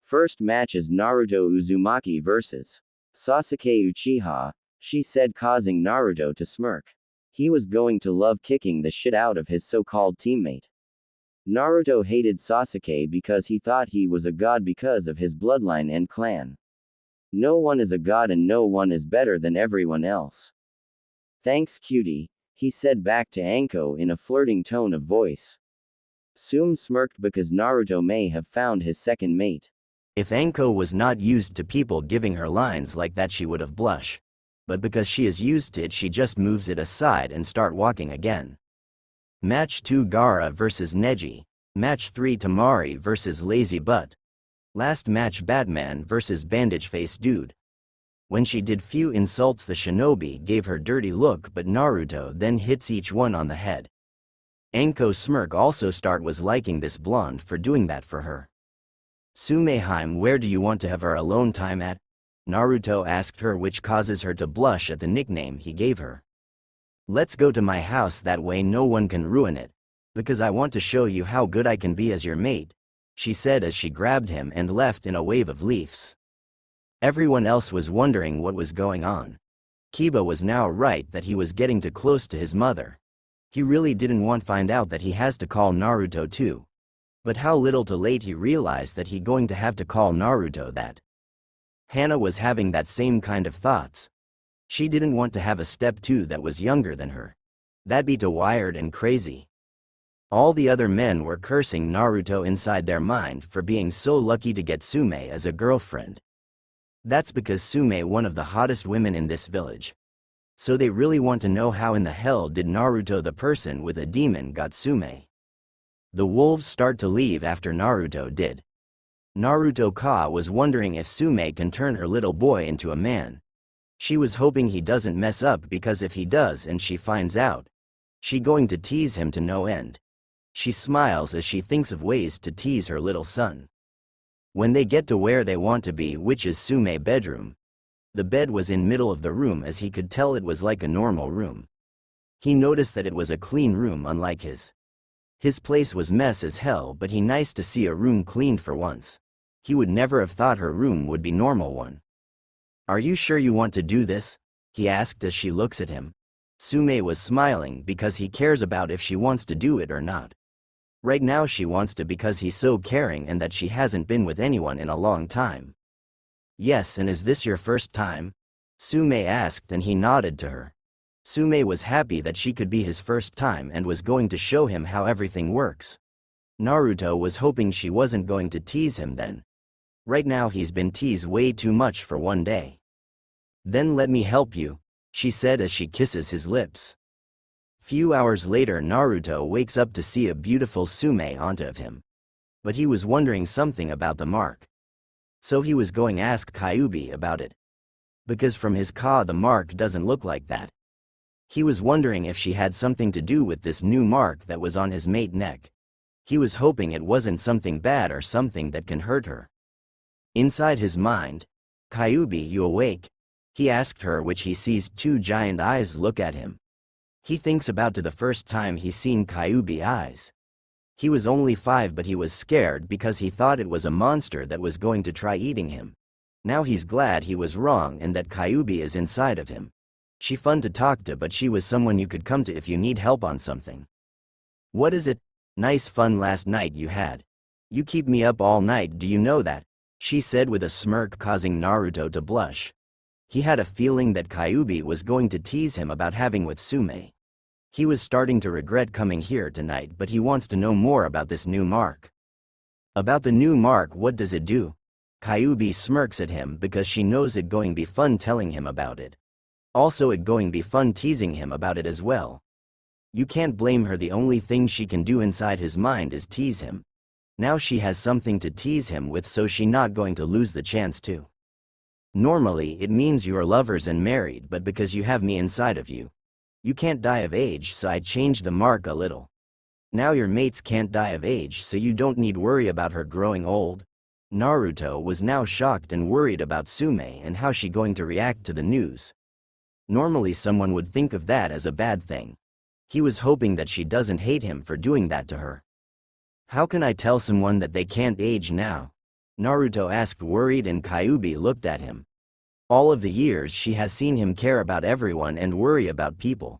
First match is Naruto Uzumaki vs. Sasuke Uchiha, she said, causing Naruto to smirk. He was going to love kicking the shit out of his so-called teammate. Naruto hated Sasuke because he thought he was a god because of his bloodline and clan. No one is a god and no one is better than everyone else. Thanks, cutie, he said back to Anko in a flirting tone of voice. Tsume smirked because Naruto may have found his second mate. If Anko was not used to people giving her lines like that, she would have blushed. But because she is used to it, she just moves it aside and start walking again. Match 2, Gaara vs Neji. Match 3, Tamari vs Lazy Butt. Last match, Batman vs Bandage Face Dude. When she did few insults, the shinobi gave her dirty look, but Naruto then hits each one on the head. Anko smirk also start was liking this blonde for doing that for her. Tsumeheim, where do you want to have our alone time at? Naruto asked her, which causes her to blush at the nickname he gave her. Let's go to my house, that way no one can ruin it. Because I want to show you how good I can be as your mate, she said as she grabbed him and left in a wave of leaves. Everyone else was wondering what was going on. Kiba was now right that he was getting too close to his mother. He really didn't want to find out that he has to call Naruto too. But how little too late he realized that he going to have to call Naruto that. Hana was having that same kind of thoughts. She didn't want to have a step 2 that was younger than her. That'd be too wired and crazy. All the other men were cursing Naruto inside their mind for being so lucky to get Tsume as a girlfriend. That's because Tsume one of the hottest women in this village. So they really want to know how in the hell did Naruto, the person with a demon, got Tsume. The wolves start to leave after Naruto did. Naruto Ka was wondering if Tsume can turn her little boy into a man. She was hoping he doesn't mess up, because if he does and she finds out, she going to tease him to no end. She smiles as she thinks of ways to tease her little son. When they get to where they want to be, which is Tsume's bedroom, the bed was in middle of the room, as he could tell it was like a normal room. He noticed that it was a clean room unlike his. His place was mess as hell, but he nice to see a room cleaned for once. He would never have thought her room would be normal one. Are you sure you want to do this? He asked as she looks at him. Tsume was smiling because he cares about if she wants to do it or not. Right now she wants to because he's so caring and that she hasn't been with anyone in a long time. Yes, and is this your first time? Tsume asked and he nodded to her. Tsume was happy that she could be his first time and was going to show him how everything works. Naruto was hoping she wasn't going to tease him then. Right now he's been teased way too much for one day. Then let me help you, she said as she kisses his lips. Few hours later Naruto wakes up to see a beautiful Tsume onto him. But he was wondering something about the mark. So he was going to ask Kyuubi about it. Because from his ka the mark doesn't look like that. He was wondering if she had something to do with this new mark that was on his mate neck. He was hoping it wasn't something bad or something that can hurt her. Inside his mind, Kyuubi, you awake? He asked her, which he sees two giant eyes look at him. He thinks about to the first time he's seen Kyuubi eyes. He was only 5 but he was scared because he thought it was a monster that was going to try eating him. Now he's glad he was wrong and that Kyuubi is inside of him. She fun to talk to but she was someone you could come to if you need help on something. What is it? Nice fun last night you had. You keep me up all night, do you know that? She said with a smirk causing Naruto to blush. He had a feeling that Kyuubi was going to tease him about having with Tsume. He was starting to regret coming here tonight but he wants to know more about this new mark. About the new mark, what does it do? Kyuubi smirks at him because she knows it going be fun telling him about it. Also it going be fun teasing him about it as well. You can't blame her, the only thing she can do inside his mind is tease him. Now she has something to tease him with so she not going to lose the chance to. Normally it means you are lovers and married but because you have me inside of you. You can't die of age so I changed the mark a little. Now your mates can't die of age so you don't need worry about her growing old. Naruto was now shocked and worried about Tsume and how she going to react to the news. Normally someone would think of that as a bad thing. He was hoping that she doesn't hate him for doing that to her. How can I tell someone that they can't age now? Naruto asked worried and Kyuubi looked at him. All of the years she has seen him care about everyone and worry about people.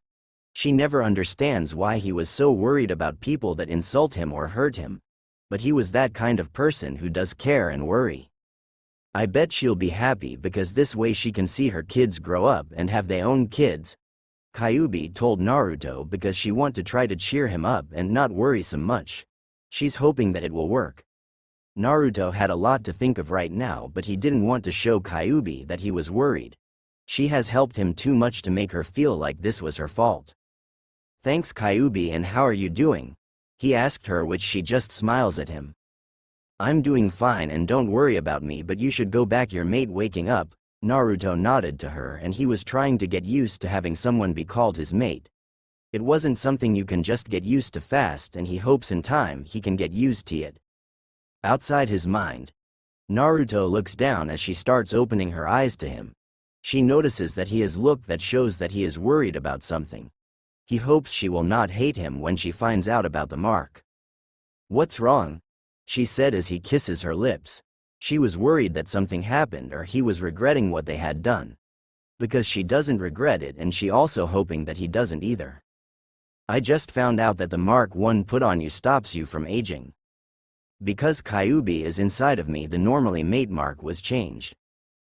She never understands why he was so worried about people that insult him or hurt him. But he was that kind of person who does care and worry. I bet she'll be happy because this way she can see her kids grow up and have their own kids. Kyuubi told Naruto because she want to try to cheer him up and not worry so much. She's hoping that it will work. Naruto had a lot to think of right now but he didn't want to show Kyuubi that he was worried. She has helped him too much to make her feel like this was her fault. Thanks Kyuubi, and how are you doing? He asked her, which she just smiles at him. I'm doing fine and don't worry about me but you should go back, your mate waking up. Naruto nodded to her and he was trying to get used to having someone be called his mate. It wasn't something you can just get used to fast and he hopes in time he can get used to it. Outside his mind, Naruto looks down as she starts opening her eyes to him. She notices that he has look that shows that he is worried about something. He hopes she will not hate him when she finds out about the mark. What's wrong? She said as he kisses her lips. She was worried that something happened or he was regretting what they had done. Because she doesn't regret it and she also hoping that he doesn't either. I just found out that the mark one put on you stops you from aging. Because Kyuubi is inside of me, the normally mate mark was changed.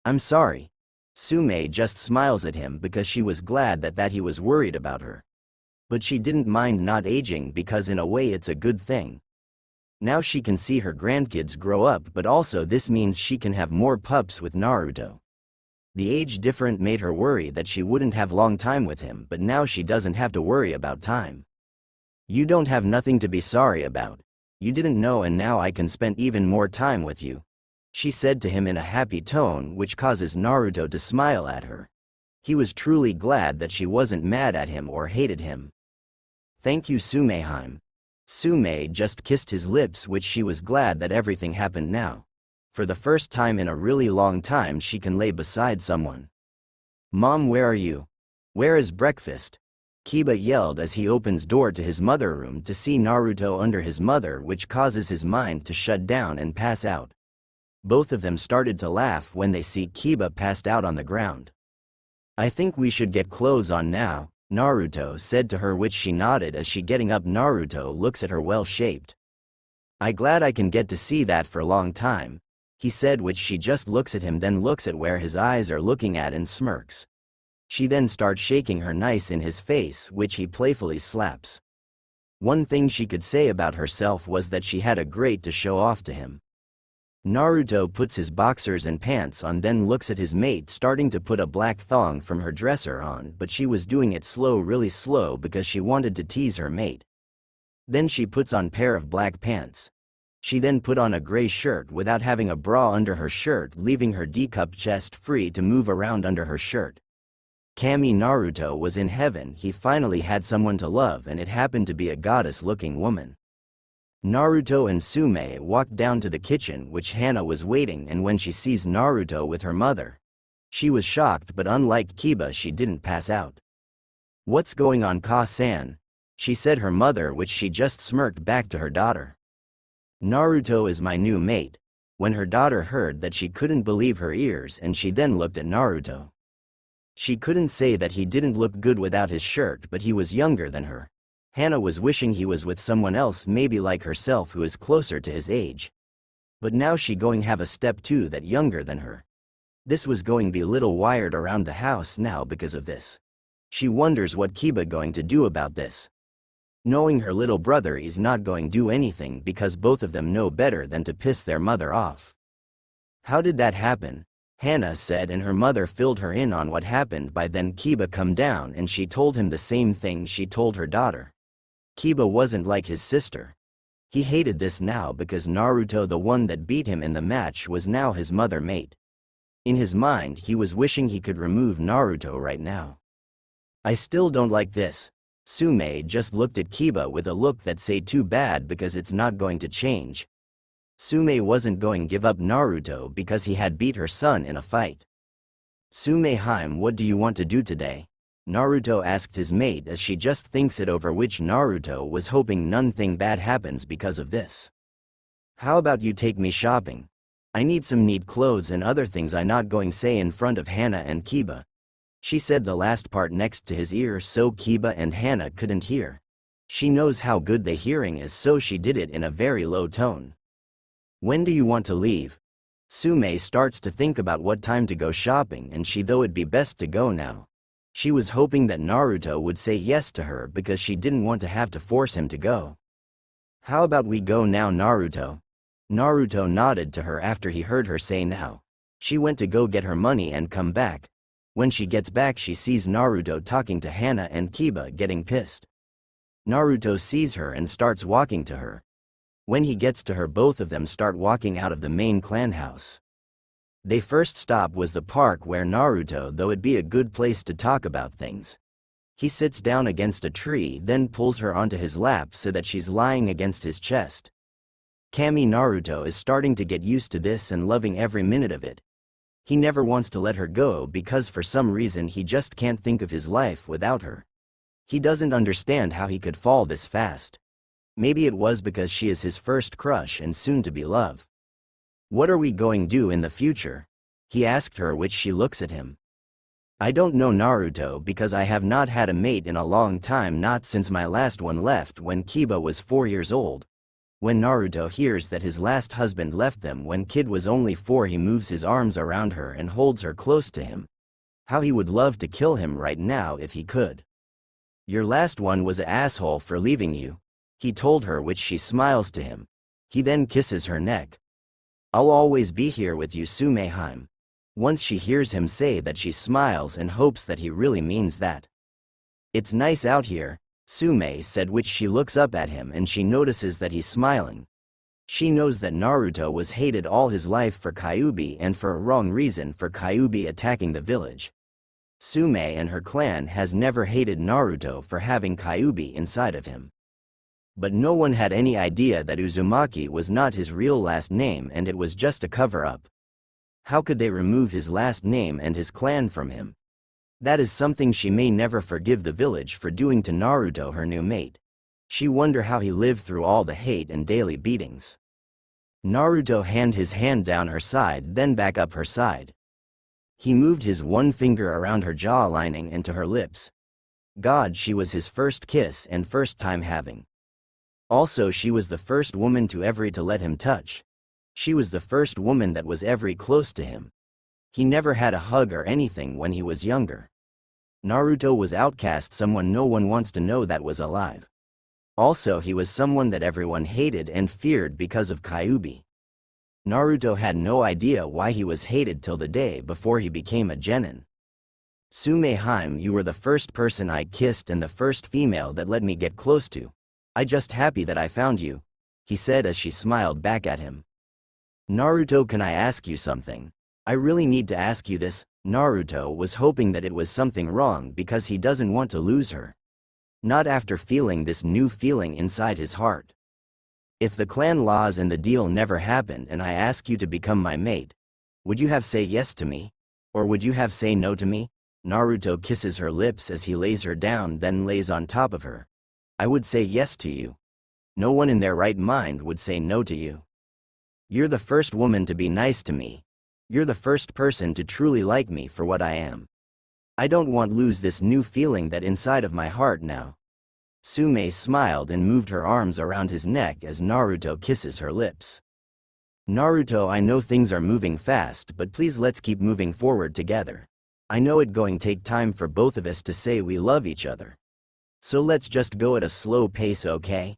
I'm sorry. Tsume just smiles at him because she was glad that he was worried about her. But she didn't mind not aging because in a way it's a good thing. Now she can see her grandkids grow up but also this means she can have more pups with Naruto. The age difference made her worry that she wouldn't have long time with him but now she doesn't have to worry about time. You don't have nothing to be sorry about. You didn't know and now I can spend even more time with you. She said to him in a happy tone which causes Naruto to smile at her. He was truly glad that she wasn't mad at him or hated him. Thank you Tsume. Tsume just kissed his lips, which she was glad that everything happened now. For the first time in a really long time she can lay beside someone. Mom, where are you? Where is breakfast? Kiba yelled as he opens door to his mother room to see Naruto under his mother, which causes his mind to shut down and pass out. Both of them started to laugh when they see Kiba passed out on the ground. I think we should get clothes on now, Naruto said to her, which she nodded as she getting up. Naruto looks at her well-shaped. I glad I can get to see that for a long time. he said, which she just looks at him, then looks at where his eyes are looking at and smirks. She then starts shaking her nice in his face, which he playfully slaps. One thing she could say about herself was that she had a great to show off to him. Naruto puts his boxers and pants on, then looks at his mate starting to put a black thong from her dresser on, but she was doing it slow, really slow, because she wanted to tease her mate. Then she puts on pair of black pants. She then put on a gray shirt without having a bra under her shirt, leaving her D-cup chest free to move around under her shirt. Kami Naruto was in heaven. He finally had someone to love, and it happened to be a goddess-looking woman. Naruto and Tsume walked down to the kitchen, which Hana was waiting, and when she sees Naruto with her mother, she was shocked, but unlike Kiba, she didn't pass out. "What's going on, Ka-san?" she said her mother, which she just smirked back to her daughter. "Naruto is my new mate." When her daughter heard that, she couldn't believe her ears, and she then looked at Naruto. She couldn't say that he didn't look good without his shirt, but he was younger than her. Hana was wishing he was with someone else, maybe like herself, who is closer to his age. But now she going have a step too that younger than her. This was going be little wired around the house now because of this. She wonders what Kiba going to do about this. Knowing her little brother is not going do anything, because both of them know better than to piss their mother off. "How did that happen?" Hana said, and her mother filled her in on what happened. By then Kiba come down and she told him the same thing she told her daughter. Kiba wasn't like his sister. He hated this now because Naruto, the one that beat him in the match, was now his mother mate. In his mind he was wishing he could remove Naruto right now. "I still don't like this." Tsume just looked at Kiba with a look that say too bad, because it's not going to change. Tsume wasn't going to give up Naruto because he had beat her son in a fight. "Tsume-hime, what do you want to do today?" Naruto asked his mate as she just thinks it over, which Naruto was hoping nothing bad happens because of this. "How about you take me shopping? I need some neat clothes and other things." I not going say in front of Hana and Kiba. She said the last part next to his ear so Kiba and Hana couldn't hear. She knows how good the hearing is, so she did it in a very low tone. "When do you want to leave?" Tsume starts to think about what time to go shopping, and she though it'd be best to go now. She was hoping that Naruto would say yes to her because she didn't want to have to force him to go. "How about we go now, Naruto?" Naruto nodded to her after he heard her say now. She went to go get her money and come back. When she gets back, she sees Naruto talking to Hana and Kiba, getting pissed. Naruto sees her and starts walking to her. When he gets to her, both of them start walking out of the main clan house. Their first stop was the park, where Naruto though it'd be a good place to talk about things. He sits down against a tree, then pulls her onto his lap so that she's lying against his chest. Kami Naruto is starting to get used to this and loving every minute of it. He never wants to let her go because for some reason he just can't think of his life without her. He doesn't understand how he could fall this fast. Maybe it was because she is his first crush and soon to be love. "What are we going to do in the future?" he asked her, which she looks at him. "I don't know, Naruto, because I have not had a mate in a long time, not since my last one left when Kiba was 4 years old." When Naruto hears that his last husband left them when Kid was only 4, he moves his arms around her and holds her close to him. How he would love to kill him right now if he could. "Your last one was an asshole for leaving you," he told her, which she smiles to him. He then kisses her neck. "I'll always be here with you, Tsume-hime." Once she hears him say that, she smiles and hopes that he really means that. "It's nice out here," Tsume said, which she looks up at him and she notices that he's smiling. She knows that Naruto was hated all his life for Kyuubi, and for a wrong reason, for Kyuubi attacking the village. Tsume and her clan has never hated Naruto for having Kyuubi inside of him. But no one had any idea that Uzumaki was not his real last name and it was just a cover-up. How could they remove his last name and his clan from him? That is something she may never forgive the village for doing to Naruto, her new mate. She wonder how he lived through all the hate and daily beatings. Naruto hand his hand down her side, then back up her side. He moved his one finger around her jaw lining and to her lips. God, she was his first kiss and first time having. Also, she was the first woman to ever to let him touch. She was the first woman that was ever close to him. He never had a hug or anything when he was younger. Naruto was outcast, someone no one wants to know that was alive. Also, he was someone that everyone hated and feared because of Kyuubi. Naruto had no idea why he was hated till the day before he became a genin. Tsume, you were the first person I kissed and the first female that let me get close to. I just happy that I found you, he said as she smiled back at him. Naruto, can I ask you something? I really need to ask you this. Naruto was hoping that it was something wrong because he doesn't want to lose her. Not after feeling this new feeling inside his heart. If the clan laws and the deal never happened and I ask you to become my mate, would you have say yes to me? Or would you have say no to me? Naruto kisses her lips as he lays her down, then lays on top of her. I would say yes to you. No one in their right mind would say no to you. You're the first woman to be nice to me. You're the first person to truly like me for what I am. I don't want to lose this new feeling that inside of my heart now. Tsume smiled and moved her arms around his neck as Naruto kisses her lips. Naruto, I know things are moving fast, but please let's keep moving forward together. I know it going take time for both of us to say we love each other. So let's just go at a slow pace, okay?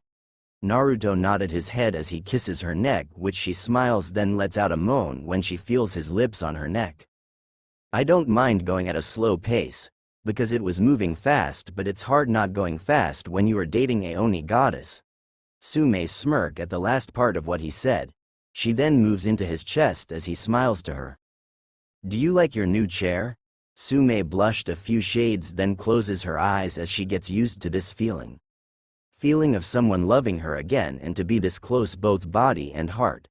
Naruto nodded his head as he kisses her neck, which she smiles then lets out a moan when she feels his lips on her neck. I don't mind going at a slow pace, because it was moving fast, but it's hard not going fast when you are dating a Oni goddess. Tsume smirked at the last part of what he said. She then moves into his chest as he smiles to her. Do you like your new chair? Tsume blushed a few shades then closes her eyes as she gets used to this feeling. Feeling of someone loving her again and to be this close both body and heart.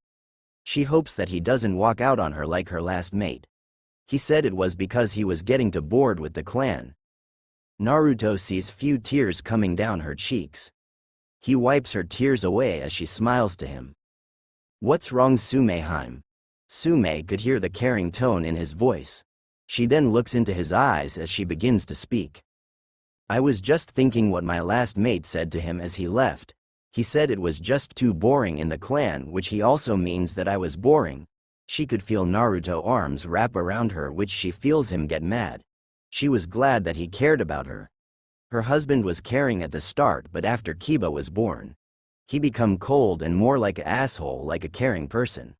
She hopes that he doesn't walk out on her like her last mate. He said it was because he was getting too bored with the clan. Naruto sees few tears coming down her cheeks. He wipes her tears away as she smiles to him. What's wrong, Tsume? Tsume could hear the caring tone in his voice. She then looks into his eyes as she begins to speak. I was just thinking what my last mate said to him as he left. He said it was just too boring in the clan, which he also means that I was boring. She could feel Naruto's arms wrap around her, which she feels him get mad. She was glad that he cared about her. Her husband was caring at the start, but after Kiba was born, he become cold and more like an asshole, like a caring person.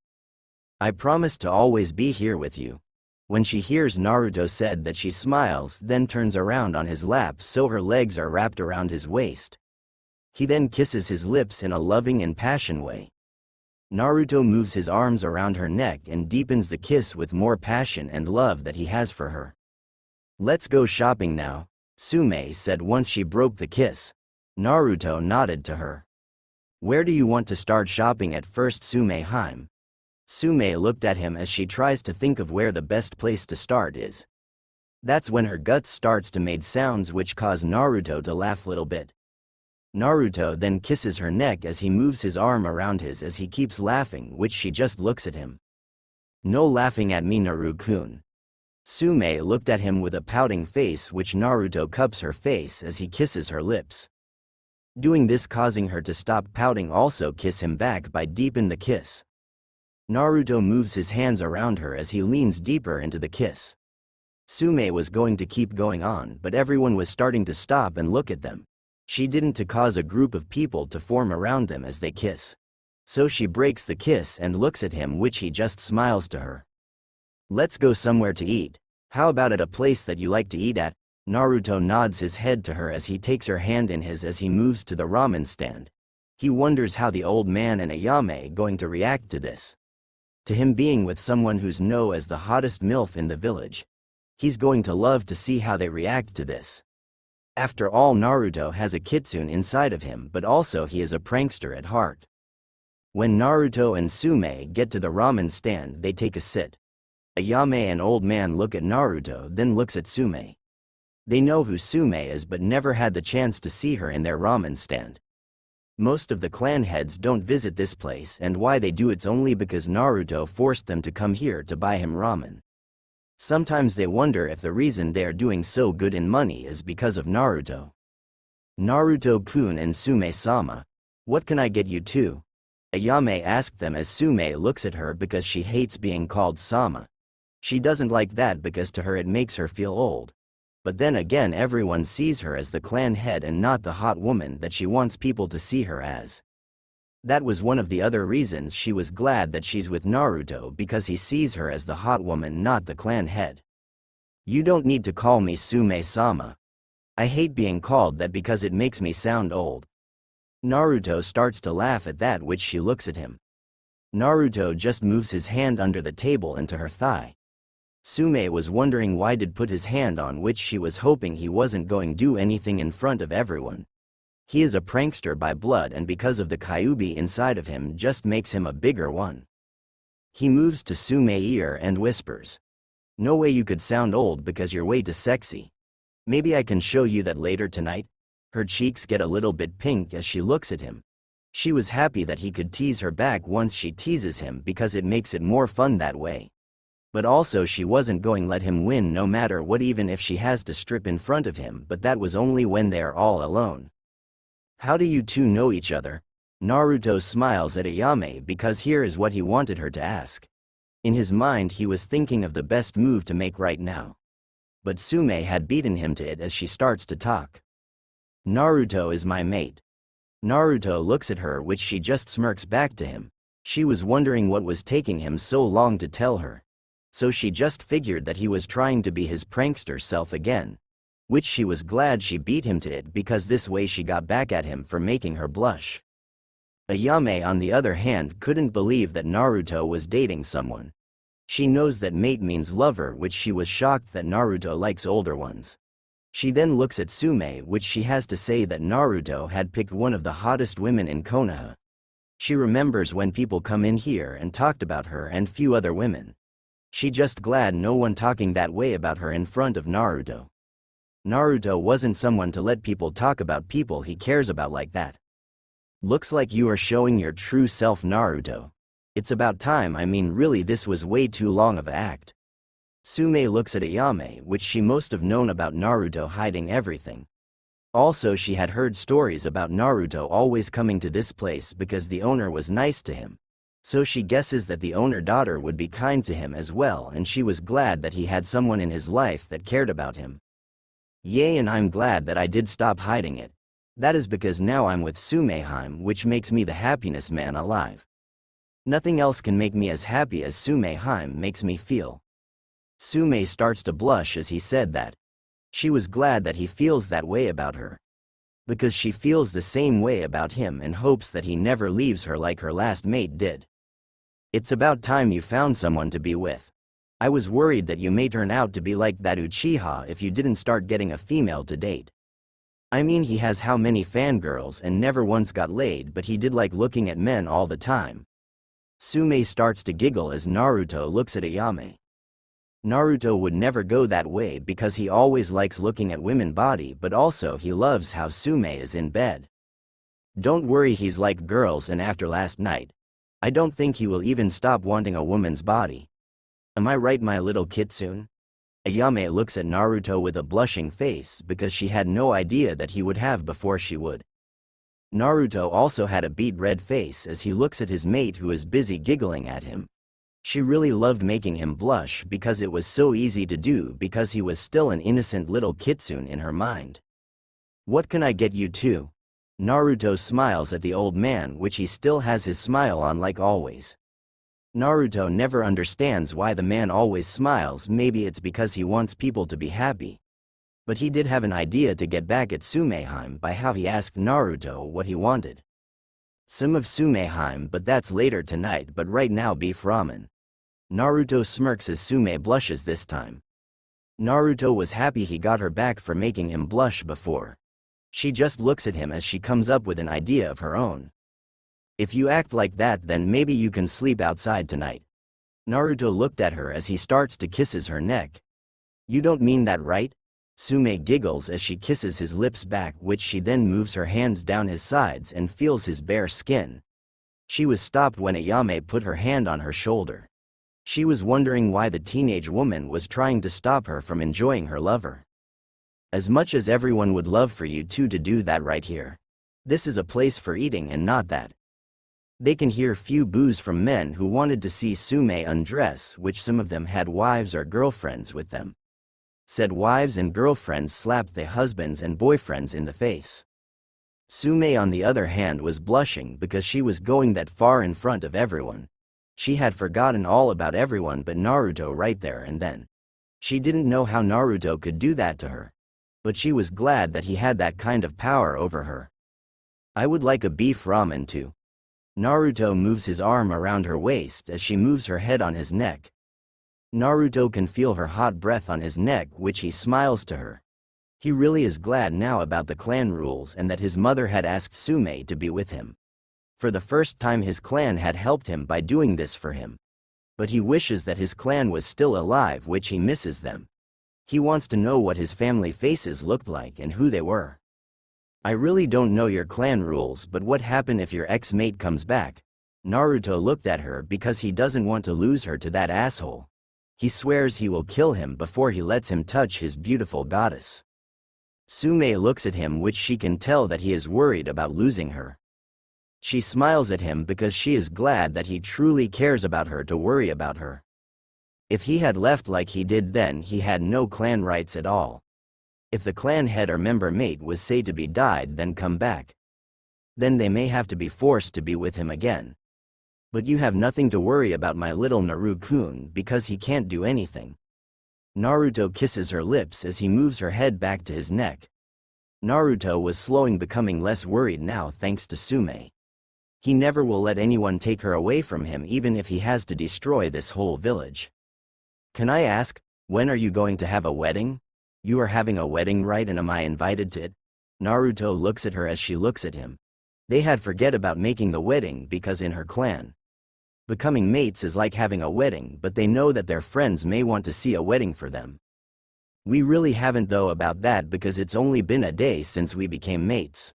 I promise to always be here with you. When she hears Naruto said that, she smiles then turns around on his lap so her legs are wrapped around his waist. He then kisses his lips in a loving and passionate way. Naruto moves his arms around her neck and deepens the kiss with more passion and love that he has for her. Let's go shopping now, Tsume said once she broke the kiss. Naruto nodded to her. Where do you want to start shopping at first, Tsume? Tsume looked at him as she tries to think of where the best place to start is. That's when her guts starts to make sounds which cause Naruto to laugh little bit. Naruto then kisses her neck as he moves his arm around his as he keeps laughing, which she just looks at him. No laughing at me, Naru-kun. Tsume looked at him with a pouting face, which Naruto cups her face as he kisses her lips. Doing this causing her to stop pouting, also kiss him back by deepen the kiss. Naruto moves his hands around her as he leans deeper into the kiss. Tsume was going to keep going on, but everyone was starting to stop and look at them. She didn't to cause a group of people to form around them as they kiss. So she breaks the kiss and looks at him, which he just smiles to her. Let's go somewhere to eat. How about at a place that you like to eat at? Naruto nods his head to her as he takes her hand in his as he moves to the ramen stand. He wonders how the old man and Ayame going to react to this. To him being with someone who's known as the hottest MILF in the village. He's going to love to see how they react to this. After all, Naruto has a kitsune inside of him, but also he is a prankster at heart. When Naruto and Tsume get to the ramen stand, they take a sit. Ayame and old man look at Naruto, then looks at Tsume. They know who Tsume is but never had the chance to see her in their ramen stand. Most of the clan heads don't visit this place, and why they do it's only because Naruto forced them to come here to buy him ramen. Sometimes they wonder if the reason they are doing so good in money is because of Naruto. Naruto-kun and Tsume-sama, what can I get you too? Ayame asked them as Tsume looks at her because she hates being called Sama. She doesn't like that because to her it makes her feel old. But then again everyone sees her as the clan head and not the hot woman that she wants people to see her as. That was one of the other reasons she was glad that she's with Naruto, because he sees her as the hot woman, not the clan head. You don't need to call me Tsume-sama. I hate being called that because it makes me sound old. Naruto starts to laugh at that, which she looks at him. Naruto just moves his hand under the table and to her thigh. Tsume was wondering why did put his hand on, which she was hoping he wasn't going to do anything in front of everyone. He is a prankster by blood, and because of the Kyuubi inside of him just makes him a bigger one. He moves to Tsume's ear and whispers, "No way you could sound old because you're way too sexy. Maybe I can show you that later tonight." Her cheeks get a little bit pink as she looks at him. She was happy that he could tease her back once she teases him because it makes it more fun that way. But also she wasn't going to let him win no matter what, even if she has to strip in front of him, but that was only when they're all alone. "How do you two know each other?" Naruto smiles at Ayame because here is what he wanted her to ask. In his mind he was thinking of the best move to make right now. But Tsume had beaten him to it as she starts to talk. "Naruto is my mate." Naruto looks at her, which she just smirks back to him. She was wondering what was taking him so long to tell her. So she just figured that he was trying to be his prankster self again. Which she was glad she beat him to it, because this way she got back at him for making her blush. Ayame on the other hand couldn't believe that Naruto was dating someone. She knows that mate means lover, which she was shocked that Naruto likes older ones. She then looks at Tsume, which she has to say that Naruto had picked one of the hottest women in Konoha. She remembers when people come in here and talked about her and few other women. She just glad no one talking that way about her in front of Naruto. Naruto wasn't someone to let people talk about people he cares about like that. "Looks like you are showing your true self, Naruto. It's about time. I mean, really, this was way too long of an act." Tsume looks at Ayame, which she must have known about Naruto hiding everything. Also she had heard stories about Naruto always coming to this place because the owner was nice to him. So she guesses that the owner daughter would be kind to him as well, and she was glad that he had someone in his life that cared about him. "Yay, and I'm glad that I did stop hiding it. That is because now I'm with Tsume, which makes me the happiest man alive. Nothing else can make me as happy as Tsume makes me feel." Tsume starts to blush as he said that. She was glad that he feels that way about her. Because she feels the same way about him and hopes that he never leaves her like her last mate did. "It's about time you found someone to be with. I was worried that you may turn out to be like that Uchiha if you didn't start getting a female to date. I mean, he has how many fangirls and never once got laid, but he did like looking at men all the time." Tsume starts to giggle as Naruto looks at Ayame. Naruto would never go that way because he always likes looking at women's body, but also he loves how Tsume is in bed. "Don't worry, he's like girls, and after last night, I don't think he will even stop wanting a woman's body. Am I right, my little kitsune?" Ayame looks at Naruto with a blushing face because she had no idea that he would have before she would. Naruto also had a beet red face as he looks at his mate who is busy giggling at him. She really loved making him blush because it was so easy to do because he was still an innocent little kitsune in her mind. "What can I get you to?" Naruto smiles at the old man, which he still has his smile on like always. Naruto never understands why the man always smiles. Maybe it's because he wants people to be happy. But he did have an idea to get back at Tsume by how he asked Naruto what he wanted. "Some of Tsume, but that's later tonight, but right now beef ramen." Naruto smirks as Tsume blushes this time. Naruto was happy he got her back for making him blush before. She just looks at him as she comes up with an idea of her own. "If you act like that, then maybe you can sleep outside tonight." Naruto looked at her as he starts to kisses her neck. "You don't mean that, right?" Tsume giggles as she kisses his lips back, which she then moves her hands down his sides and feels his bare skin. She was stopped when Ayame put her hand on her shoulder. She was wondering why the teenage woman was trying to stop her from enjoying her lover. "As much as everyone would love for you two to do that right here. This is a place for eating and not that." They can hear few boos from men who wanted to see Tsume undress, which some of them had wives or girlfriends with them. Said wives and girlfriends slapped their husbands and boyfriends in the face. Tsume on the other hand was blushing because she was going that far in front of everyone. She had forgotten all about everyone but Naruto right there and then. She didn't know how Naruto could do that to her. But she was glad that he had that kind of power over her. I would like a beef ramen too. Naruto moves his arm around her waist as she moves her head on his neck. Naruto can feel her hot breath on his neck, which he smiles to her. He really is glad now about the clan rules and that his mother had asked Tsume to be with him. For the first time his clan had helped him by doing this for him. But he wishes that his clan was still alive, which he misses them. He wants to know what his family faces looked like and who they were. I really don't know your clan rules, but what happen if your ex-mate comes back? Naruto looked at her because he doesn't want to lose her to that asshole. He swears he will kill him before he lets him touch his beautiful goddess. Tsume looks at him, which she can tell that he is worried about losing her. She smiles at him because she is glad that he truly cares about her to worry about her. If he had left like he did, then he had no clan rights at all. If the clan head or member mate was say to be died then come back, then they may have to be forced to be with him again. But you have nothing to worry about, my little Naru-kun, because he can't do anything. Naruto kisses her lips as he moves her head back to his neck. Naruto was slowly becoming less worried now thanks to Tsume. He never will let anyone take her away from him, even if he has to destroy this whole village. Can I ask, when are you going to have a wedding? You are having a wedding, right, and am I invited to it? Naruto looks at her as she looks at him. They had forget about making the wedding because in her clan, becoming mates is like having a wedding, but they know that their friends may want to see a wedding for them. We really haven't though about that because it's only been a day since we became mates.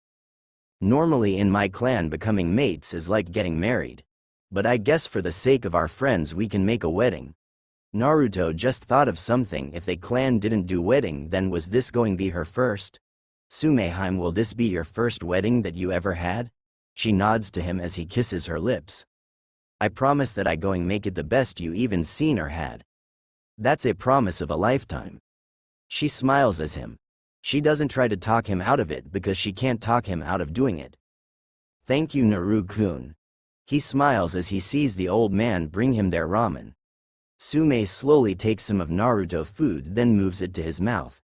Normally in my clan becoming mates is like getting married. But I guess for the sake of our friends we can make a wedding. Naruto just thought of something. If the clan didn't do wedding, then was this going to be her first? Tsumeheim, will this be your first wedding that you ever had? She nods to him as he kisses her lips. I promise that I going make it the best you even seen or had. That's a promise of a lifetime. She smiles as him. She doesn't try to talk him out of it because she can't talk him out of doing it. Thank you, Naru-kun. He smiles as he sees the old man bring him their ramen. Tsume slowly takes some of Naruto food, then moves it to his mouth.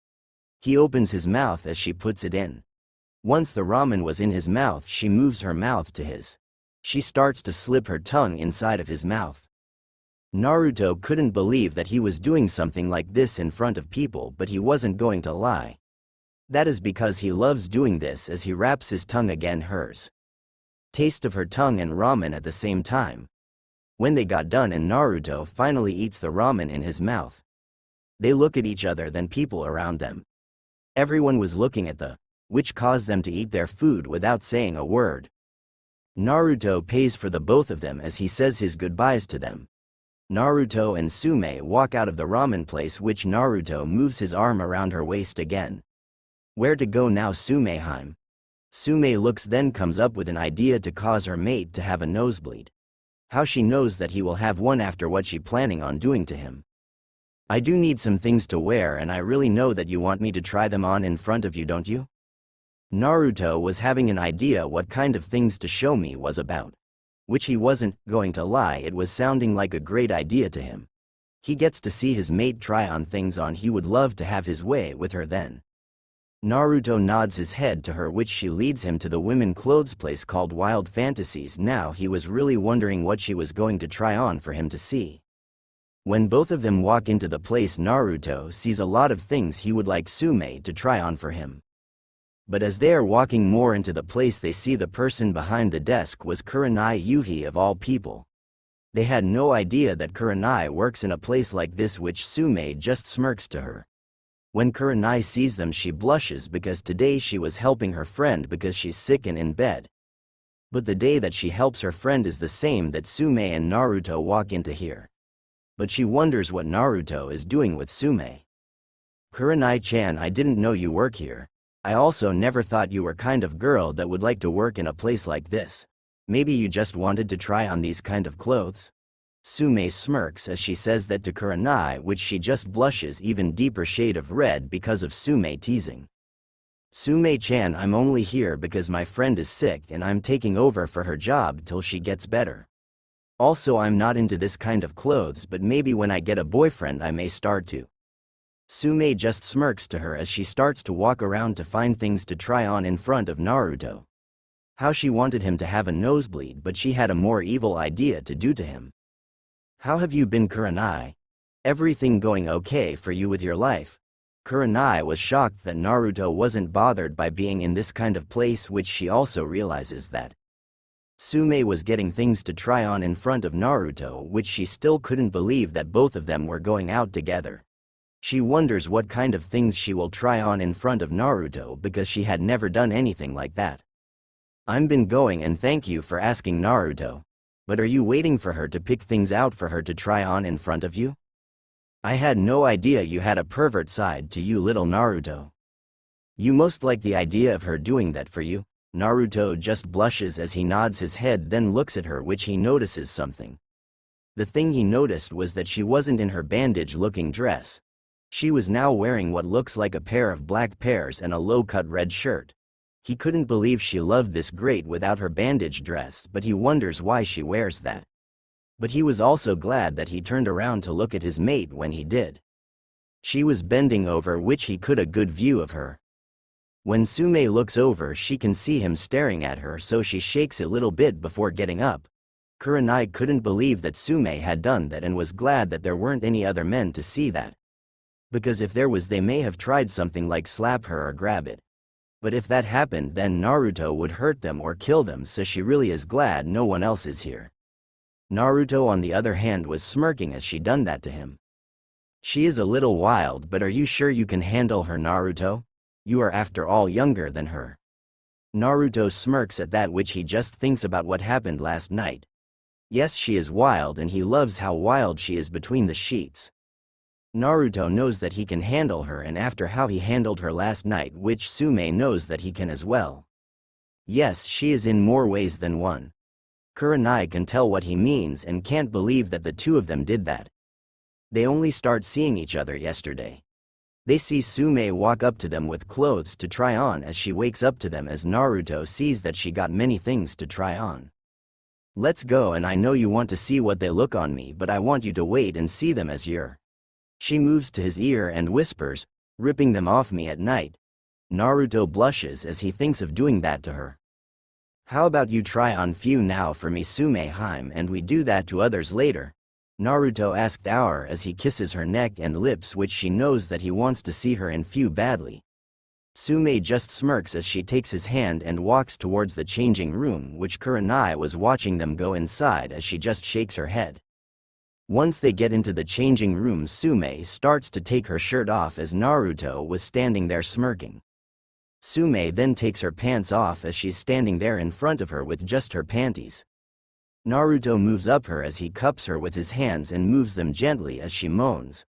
He opens his mouth as she puts it in. Once the ramen was in his mouth, she moves her mouth to his. She starts to slip her tongue inside of his mouth. Naruto couldn't believe that he was doing something like this in front of people, but he wasn't going to lie. That is because he loves doing this as he wraps his tongue again hers. Taste of her tongue and ramen at the same time. When they got done and Naruto finally eats the ramen in his mouth, they look at each other, then people around them. Everyone was looking at which caused them to eat their food without saying a word. Naruto pays for the both of them as he says his goodbyes to them. Naruto and Tsume walk out of the ramen place, which Naruto moves his arm around her waist again. Where to go now, Tsumeheim? Tsume looks, then comes up with an idea to cause her mate to have a nosebleed. How she knows that he will have one after what she planning on doing to him. I do need some things to wear, and I really know that you want me to try them on in front of you, don't you? Naruto was having an idea what kind of things to show me was about. Which he wasn't going to lie, it was sounding like a great idea to him. He gets to see his mate try on things on. He would love to have his way with her then. Naruto nods his head to her, which she leads him to the women clothes place called Wild Fantasies. Now he was really wondering what she was going to try on for him to see. When both of them walk into the place, Naruto sees a lot of things he would like Tsume to try on for him. But as they are walking more into the place, they see the person behind the desk was Kurenai Yuhi of all people. They had no idea that Kurenai works in a place like this, which Tsume just smirks to her. When Kurenai sees them, she blushes because today she was helping her friend because she's sick and in bed. But the day that she helps her friend is the same that Tsume and Naruto walk into here. But she wonders what Naruto is doing with Tsume. Kurenai-chan, I didn't know you work here. I also never thought you were kind of girl that would like to work in a place like this. Maybe you just wanted to try on these kind of clothes? Tsume smirks as she says that to Kurenai, which she just blushes even deeper shade of red because of Tsume teasing. Tsume-chan, I'm only here because my friend is sick and I'm taking over for her job till she gets better. Also, I'm not into this kind of clothes, but maybe when I get a boyfriend I may start to. Tsume just smirks to her as she starts to walk around to find things to try on in front of Naruto. How she wanted him to have a nosebleed, but she had a more evil idea to do to him. How have you been, Kurenai? Everything going okay for you with your life? Kurenai was shocked that Naruto wasn't bothered by being in this kind of place, which she also realizes that Tsume was getting things to try on in front of Naruto, which she still couldn't believe that both of them were going out together. She wonders what kind of things she will try on in front of Naruto because she had never done anything like that. I'm been going, and thank you for asking, Naruto. But are you waiting for her to pick things out for her to try on in front of you? I had no idea you had a pervert side to you, little Naruto. You most like the idea of her doing that for you? Naruto just blushes as he nods his head, then looks at her, which he notices something. The thing he noticed was that she wasn't in her bandage-looking dress. She was now wearing what looks like a pair of black pairs and a low-cut red shirt. He couldn't believe she loved this great without her bandage dress, but he wonders why she wears that. But he was also glad that he turned around to look at his mate when he did. She was bending over, which he could a good view of her. When Tsume looks over, she can see him staring at her, so she shakes a little bit before getting up. Kurenai couldn't believe that Tsume had done that and was glad that there weren't any other men to see that. Because if there was, they may have tried something like slap her or grab it. But if that happened, then Naruto would hurt them or kill them, so she really is glad no one else is here. Naruto, on the other hand, was smirking as she done that to him. She is a little wild, but are you sure you can handle her, Naruto? You are after all younger than her. Naruto smirks at that, which he just thinks about what happened last night. Yes, she is wild, and he loves how wild she is between the sheets. Naruto knows that he can handle her, and after how he handled her last night, which Tsume knows that he can as well. Yes, she is in more ways than one. Kurenai can tell what he means and can't believe that the two of them did that. They only start seeing each other yesterday. They see Tsume walk up to them with clothes to try on as she wakes up to them, as Naruto sees that she got many things to try on. Let's go, and I know you want to see what they look on me, but I want you to wait and see them as you're. She moves to his ear and whispers, ripping them off me at night. Naruto blushes as he thinks of doing that to her. How about you try on few now for me, Tsume-hime, and we do that to others later? Naruto asked Aur as he kisses her neck and lips, which she knows that he wants to see her in few badly. Tsume just smirks as she takes his hand and walks towards the changing room, which Kurenai was watching them go inside as she just shakes her head. Once they get into the changing room, Tsume starts to take her shirt off as Naruto was standing there smirking. Tsume then takes her pants off as she's standing there in front of her with just her panties. Naruto moves up her as he cups her with his hands and moves them gently as she moans.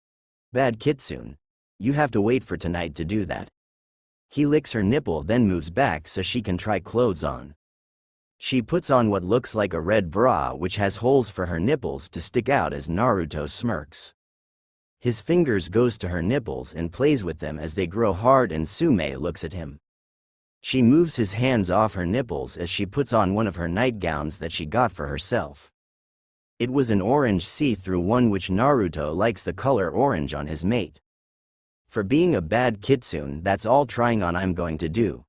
Bad kitsune. You have to wait for tonight to do that. He licks her nipple, then moves back so she can try clothes on. She puts on what looks like a red bra which has holes for her nipples to stick out as Naruto smirks. His fingers goes to her nipples and plays with them as they grow hard, and Tsume looks at him. She moves his hands off her nipples as she puts on one of her nightgowns that she got for herself. It was an orange see-through one, which Naruto likes the color orange on his mate. For being a bad kitsune, that's all trying on I'm going to do.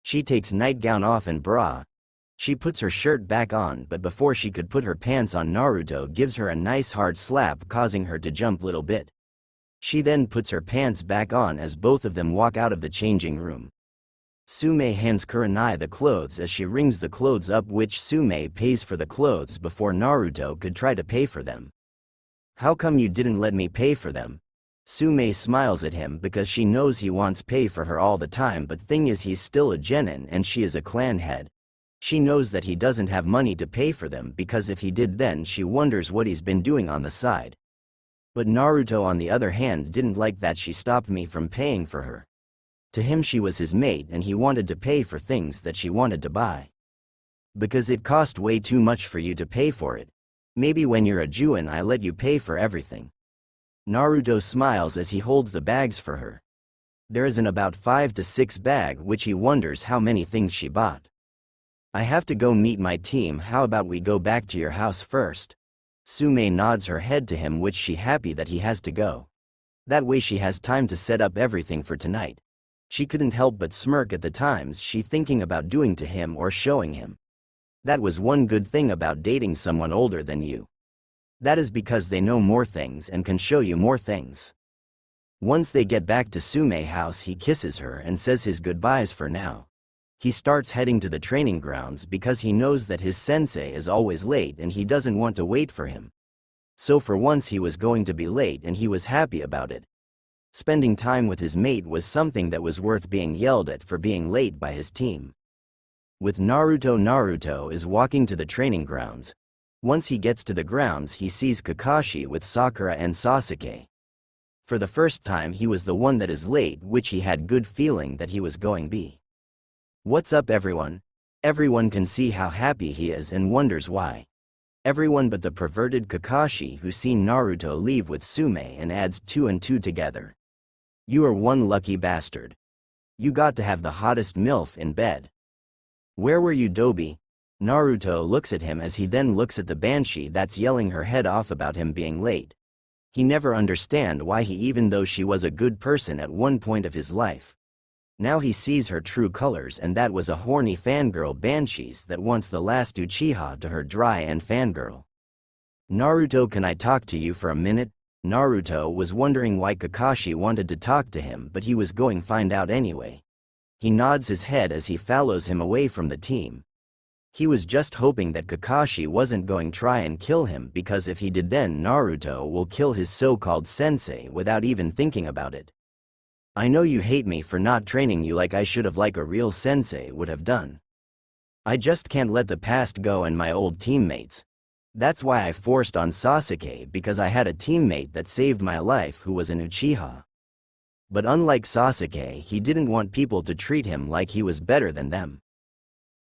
She takes nightgown off and bra. She puts her shirt back on, but before she could put her pants on, Naruto gives her a nice hard slap, causing her to jump little bit. She then puts her pants back on as both of them walk out of the changing room. Tsume hands Kurenai the clothes as she rings the clothes up, which Tsume pays for the clothes before Naruto could try to pay for them. How come you didn't let me pay for them? Tsume smiles at him because she knows he wants pay for her all the time, but thing is he's still a genin and she is a clan head. She knows that he doesn't have money to pay for them, because if he did, then she wonders what he's been doing on the side. But Naruto, on the other hand, didn't like that she stopped me from paying for her. To him she was his mate and he wanted to pay for things that she wanted to buy. Because it cost way too much for you to pay for it. Maybe when you're a Juin I let you pay for everything. Naruto smiles as he holds the bags for her. There is an about 5 to 6 bag which he wonders how many things she bought. I have to go meet my team, how about we go back to your house first? Tsume nods her head to him, which she happy that he has to go. That way she has time to set up everything for tonight. She couldn't help but smirk at the times she thinking about doing to him or showing him. That was one good thing about dating someone older than you. That is because they know more things and can show you more things. Once they get back to Tsume's house, he kisses her and says his goodbyes for now. He starts heading to the training grounds because he knows that his sensei is always late and he doesn't want to wait for him. So for once he was going to be late and he was happy about it. Spending time with his mate was something that was worth being yelled at for being late by his team. With Naruto is walking to the training grounds. Once he gets to the grounds, he sees Kakashi with Sakura and Sasuke. For the first time he was the one that is late, which he had good feeling that he was going be. What's up everyone? Everyone can see how happy he is and wonders why. Everyone but the perverted Kakashi, who seen Naruto leave with Tsume and adds 2 and 2 together. You are one lucky bastard. You got to have the hottest MILF in bed. Where were you, Dobi? Naruto looks at him as he then looks at the Banshee that's yelling her head off about him being late. He never understand why he, even though she was a good person at one point of his life. Now he sees her true colors, and that was a horny fangirl Banshees that wants the last Uchiha to her dry and fangirl. Naruto, can I talk to you for a minute? Naruto was wondering why Kakashi wanted to talk to him, but he was going to find out anyway. He nods his head as he follows him away from the team. He was just hoping that Kakashi wasn't going to try and kill him, because if he did, then Naruto will kill his so-called sensei without even thinking about it. I know you hate me for not training you like I should have, like a real sensei would have done. I just can't let the past go and my old teammates. That's why I forced on Sasuke, because I had a teammate that saved my life who was an Uchiha. But unlike Sasuke, he didn't want people to treat him like he was better than them.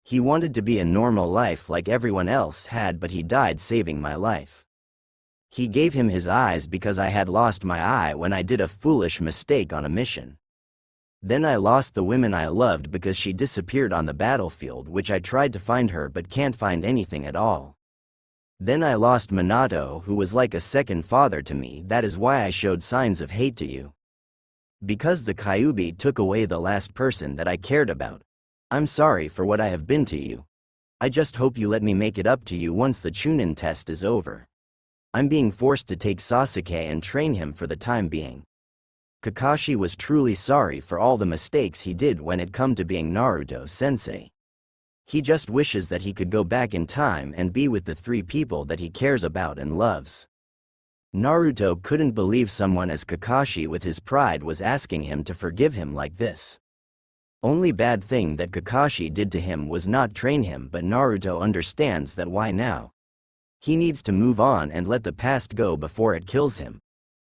He wanted to be a normal life like everyone else had, but he died saving my life. He gave him his eyes because I had lost my eye when I did a foolish mistake on a mission. Then I lost the women I loved because she disappeared on the battlefield, which I tried to find her but can't find anything at all. Then I lost Minato, who was like a second father to me. That is why I showed signs of hate to you. Because the Kyuubi took away the last person that I cared about. I'm sorry for what I have been to you. I just hope you let me make it up to you once the Chunin test is over. I'm being forced to take Sasuke and train him for the time being. Kakashi was truly sorry for all the mistakes he did when it come to being Naruto-sensei. He just wishes that he could go back in time and be with the 3 people that he cares about and loves. Naruto couldn't believe someone as Kakashi with his pride was asking him to forgive him like this. Only bad thing that Kakashi did to him was not train him, but Naruto understands that why now. He needs to move on and let the past go before it kills him.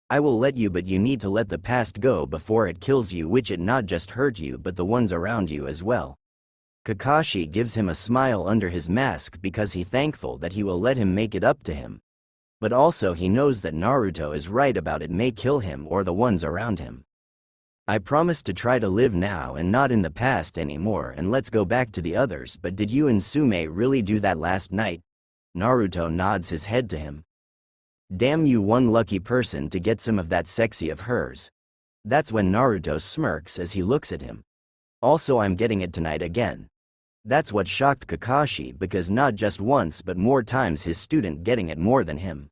I will let you, but you need to let the past go before it kills you, which it not just hurt you but the ones around you as well. Kakashi gives him a smile under his mask because he thankful that he will let him make it up to him. But also he knows that Naruto is right about it may kill him or the ones around him. I promise to try to live now and not in the past anymore, and let's go back to the others. But did you and Tsume really do that last night? Naruto nods his head to him. Damn you, one lucky person to get some of that sexy of hers. That's when Naruto smirks as he looks at him. Also, I'm getting it tonight again. That's what shocked Kakashi, because not just once but more times his student getting it more than him.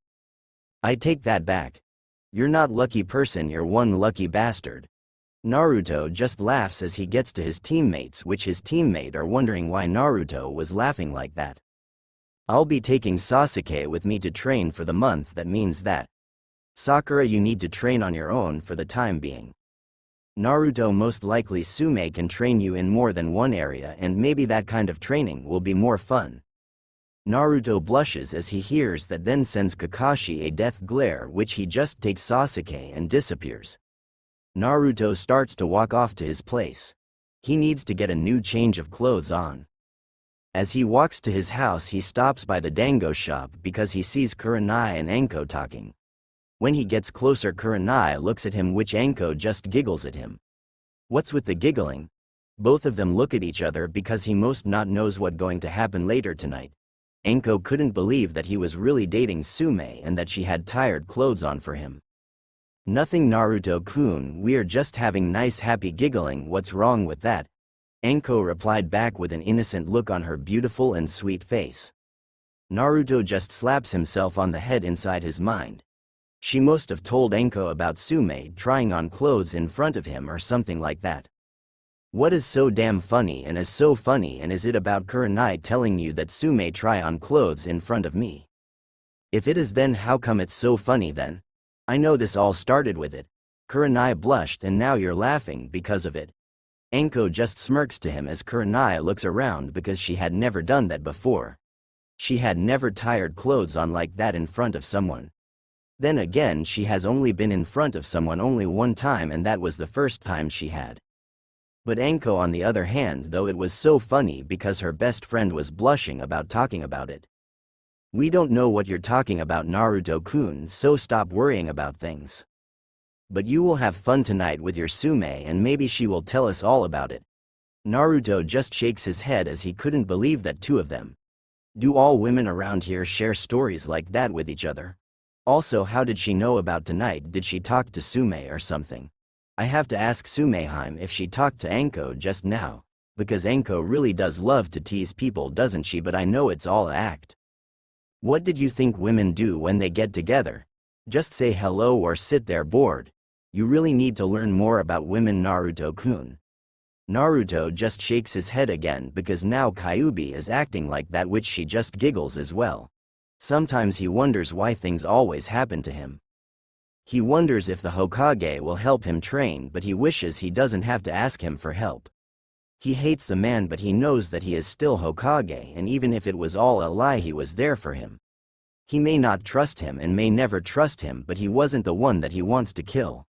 I take that back. You're not lucky person, you're one lucky bastard. Naruto just laughs as he gets to his teammates, which his teammate are wondering why Naruto was laughing like that. I'll be taking Sasuke with me to train for the month. That means that. Sakura, you need to train on your own for the time being. Naruto, most likely Tsume can train you in more than one area, and maybe that kind of training will be more fun. Naruto blushes as he hears that, then sends Kakashi a death glare, which he just takes Sasuke and disappears. Naruto starts to walk off to his place. He needs to get a new change of clothes on. As he walks to his house, he stops by the dango shop because he sees Kurenai and Anko talking. When he gets closer, Kurenai looks at him, which Anko just giggles at him. What's with the giggling? Both of them look at each other because he most not knows what going to happen later tonight. Anko couldn't believe that he was really dating Tsume and that she had tired clothes on for him. Nothing, Naruto-kun, we're just having nice happy giggling, what's wrong with that? Anko replied back with an innocent look on her beautiful and sweet face. Naruto just slaps himself on the head inside his mind. She must have told Anko about Tsume trying on clothes in front of him or something like that. What is so damn funny, and is so funny, and is it about Kurenai telling you that Tsume try on clothes in front of me? If it is, then how come it's so funny then? I know this all started with it. Kurenai blushed and now you're laughing because of it. Anko just smirks to him as Kurenai looks around because she had never done that before. She had never tired clothes on like that in front of someone. Then again, she has only been in front of someone only one time, and that was the first time she had. But Anko, on the other hand, though, it was so funny because her best friend was blushing about talking about it. We don't know what you're talking about, Naruto-kun, so stop worrying about things. But you will have fun tonight with your Tsume, and maybe she will tell us all about it. Naruto just shakes his head as he couldn't believe that two of them. Do all women around here share stories like that with each other? Also, how did she know about tonight? Did she talk to Tsume or something? I have to ask Tsumeheim if she talked to Anko just now, because Anko really does love to tease people, doesn't she? But I know it's all a act. What did you think women do when they get together? Just say hello or sit there bored? You really need to learn more about women, Naruto-kun. Naruto just shakes his head again because now Kyuubi is acting like that, which she just giggles as well. Sometimes he wonders why things always happen to him. He wonders if the Hokage will help him train, but he wishes he doesn't have to ask him for help. He hates the man, but he knows that he is still Hokage, and even if it was all a lie, he was there for him. He may not trust him and may never trust him, but he wasn't the one that he wants to kill.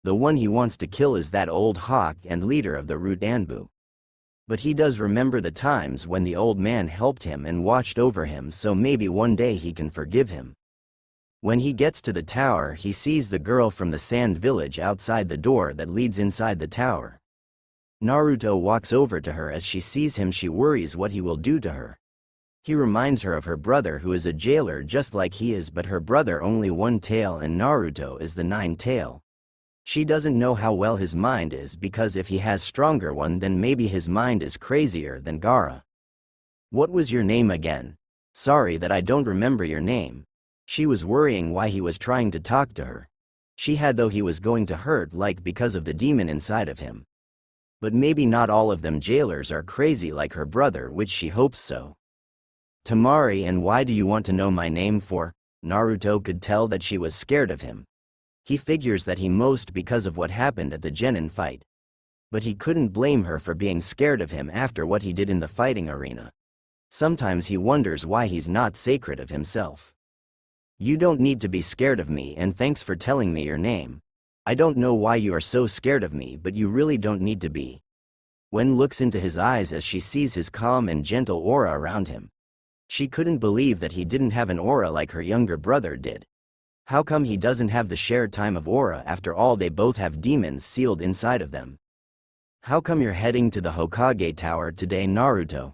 The one he wants to kill is that old hawk and leader of the Root Anbu. But he does remember the times when the old man helped him and watched over him, so maybe one day he can forgive him. When he gets to the tower, he sees the girl from the sand village outside the door that leads inside the tower. Naruto walks over to her. As she sees him, she worries what he will do to her. He reminds her of her brother, who is a jailer just like he is, but her brother only one tail and Naruto is the 9 tail. She doesn't know how well his mind is, because if he has stronger one, then maybe his mind is crazier than Gaara. What was your name again? Sorry that I don't remember your name. She was worrying why he was trying to talk to her. She had, though he was going to hurt, like because of the demon inside of him. But maybe not all of them jailers are crazy like her brother, which she hopes so. Tamari, and why do you want to know my name for? Naruto could tell that she was scared of him. He figures that he most because of what happened at the Genin fight. But he couldn't blame her for being scared of him after what he did in the fighting arena. Sometimes he wonders why he's not sacred of himself. You don't need to be scared of me, and thanks for telling me your name. I don't know why you are so scared of me, but you really don't need to be. Wen looks into his eyes as she sees his calm and gentle aura around him. She couldn't believe that he didn't have an aura like her younger brother did. How come he doesn't have the shared time of aura? After all, they both have demons sealed inside of them. How come you're heading to the Hokage Tower today, Naruto?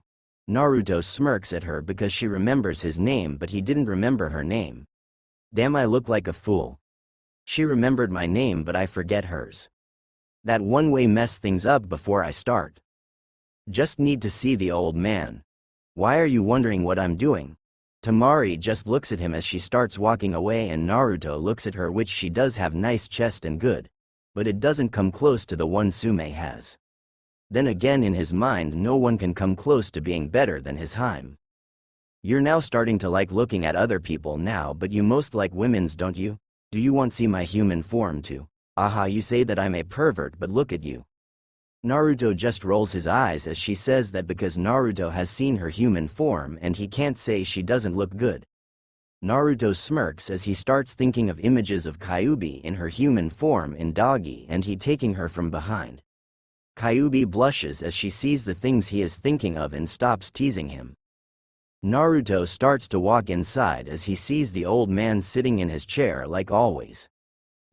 Naruto smirks at her because she remembers his name, but he didn't remember her name. Damn, I look like a fool. She remembered my name, but I forget hers. That one way mess things up before I start. Just need to see the old man. Why are you wondering what I'm doing? Tamari just looks at him as she starts walking away, and Naruto looks at her, which she does have nice chest and good. But it doesn't come close to the one Tsume has. Then again, in his mind, no one can come close to being better than his Harem. You're now starting to like looking at other people now, but you most like women's, don't you? Do you want to see my human form too? Aha, you say that I'm a pervert, but look at you. Naruto just rolls his eyes as she says that because Naruto has seen her human form and he can't say she doesn't look good. Naruto smirks as he starts thinking of images of Kyuubi in her human form in Doggy and he taking her from behind. Kyuubi blushes as she sees the things he is thinking of and stops teasing him. Naruto starts to walk inside as he sees the old man sitting in his chair like always.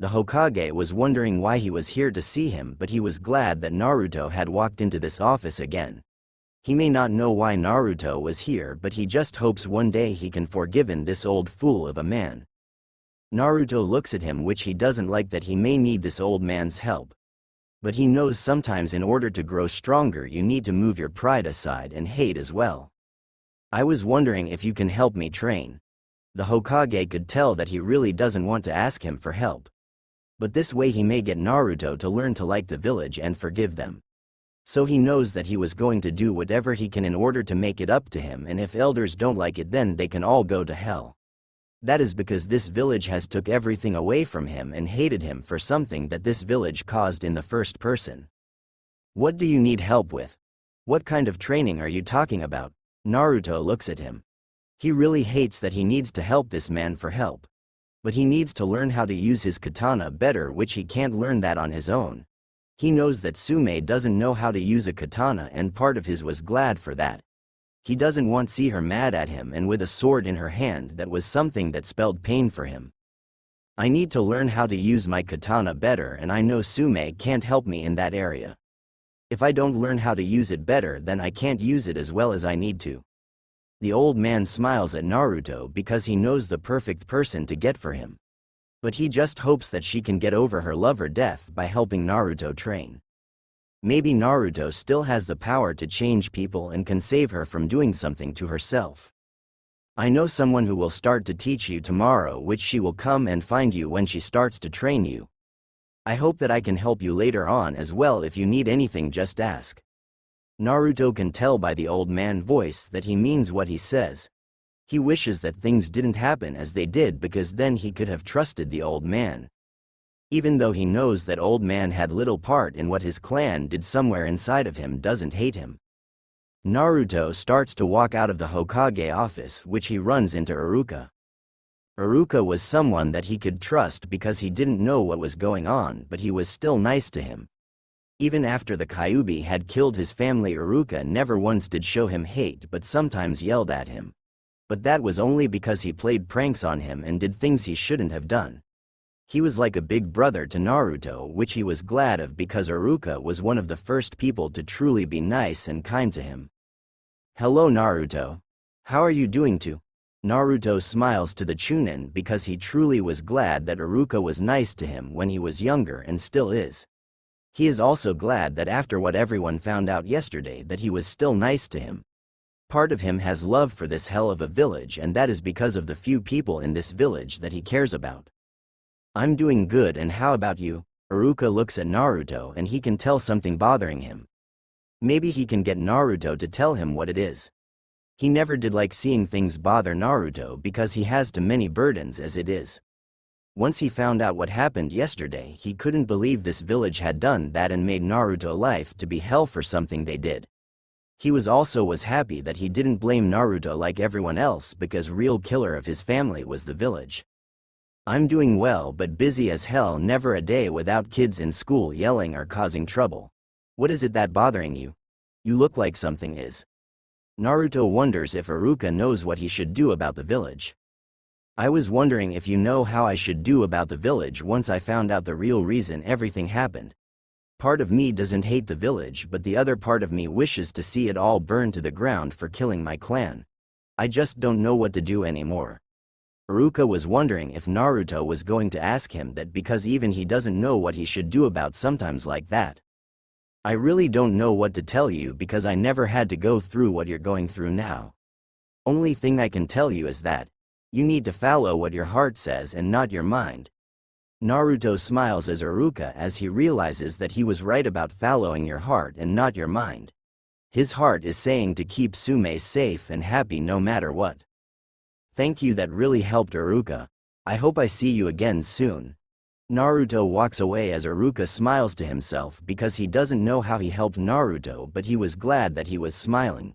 The Hokage was wondering why he was here to see him, but he was glad that Naruto had walked into this office again. He may not know why Naruto was here, but he just hopes one day he can forgive this old fool of a man. Naruto looks at him, which he doesn't like that he may need this old man's help. But he knows sometimes in order to grow stronger you need to move your pride aside and hate as well. I was wondering if you can help me train. The Hokage could tell that he really doesn't want to ask him for help. But this way he may get Naruto to learn to like the village and forgive them. So he knows that he was going to do whatever he can in order to make it up to him, and if elders don't like it then they can all go to hell. That is because this village has took everything away from him and hated him for something that this village caused in the first person. What do you need help with? What kind of training are you talking about? Naruto looks at him. He really hates that he needs to help this man for help. But he needs to learn how to use his katana better, which he can't learn that on his own. He knows that Tsume doesn't know how to use a katana, and part of his was glad for that. He doesn't want to see her mad at him and with a sword in her hand. That was something that spelled pain for him. I need to learn how to use my katana better, and I know Tsume can't help me in that area. If I don't learn how to use it better, then I can't use it as well as I need to. The old man smiles at Naruto because he knows the perfect person to get for him. But he just hopes that she can get over her love or death by helping Naruto train. Maybe Naruto still has the power to change people and can save her from doing something to herself. I know someone who will start to teach you tomorrow, which she will come and find you when she starts to train you. I hope that I can help you later on as well. If you need anything, just ask. Naruto can tell by the old man's voice that he means what he says. He wishes that things didn't happen as they did, because then he could have trusted the old man. Even though he knows that old man had little part in what his clan did, somewhere inside of him doesn't hate him. Naruto starts to walk out of the Hokage office, which he runs into Iruka. Iruka was someone that he could trust because he didn't know what was going on, but he was still nice to him. Even after the Kyuubi had killed his family, Iruka never once did show him hate, but sometimes yelled at him. But that was only because he played pranks on him and did things he shouldn't have done. He was like a big brother to Naruto, which he was glad of because Iruka was one of the first people to truly be nice and kind to him. Hello Naruto. How are you doing too? Naruto smiles to the Chunin because he truly was glad that Iruka was nice to him when he was younger and still is. He is also glad that after what everyone found out yesterday that he was still nice to him. Part of him has love for this hell of a village, and that is because of the few people in this village that he cares about. I'm doing good, and how about you? Iruka looks at Naruto and he can tell something bothering him. Maybe he can get Naruto to tell him what it is. He never did like seeing things bother Naruto because he has too many burdens as it is. Once he found out what happened yesterday, he couldn't believe this village had done that and made Naruto life to be hell for something they did. He was happy that he didn't blame Naruto like everyone else, because real killer of his family was the village. I'm doing well, but busy as hell. Never a day without kids in school yelling or causing trouble. What is it that bothering you? You look like something is. Naruto wonders if Iruka knows what he should do about the village. I was wondering if you know how I should do about the village once I found out the real reason everything happened. Part of me doesn't hate the village, but the other part of me wishes to see it all burn to the ground for killing my clan. I just don't know what to do anymore. Iruka was wondering if Naruto was going to ask him that, because even he doesn't know what he should do about sometimes like that. I really don't know what to tell you because I never had to go through what you're going through now. Only thing I can tell you is that you need to follow what your heart says and not your mind. Naruto smiles as Iruka as he realizes that he was right about following your heart and not your mind. His heart is saying to keep Tsume safe and happy no matter what. Thank you, that really helped Iruka. I hope I see you again soon. Naruto walks away as Iruka smiles to himself because he doesn't know how he helped Naruto, but he was glad that he was smiling.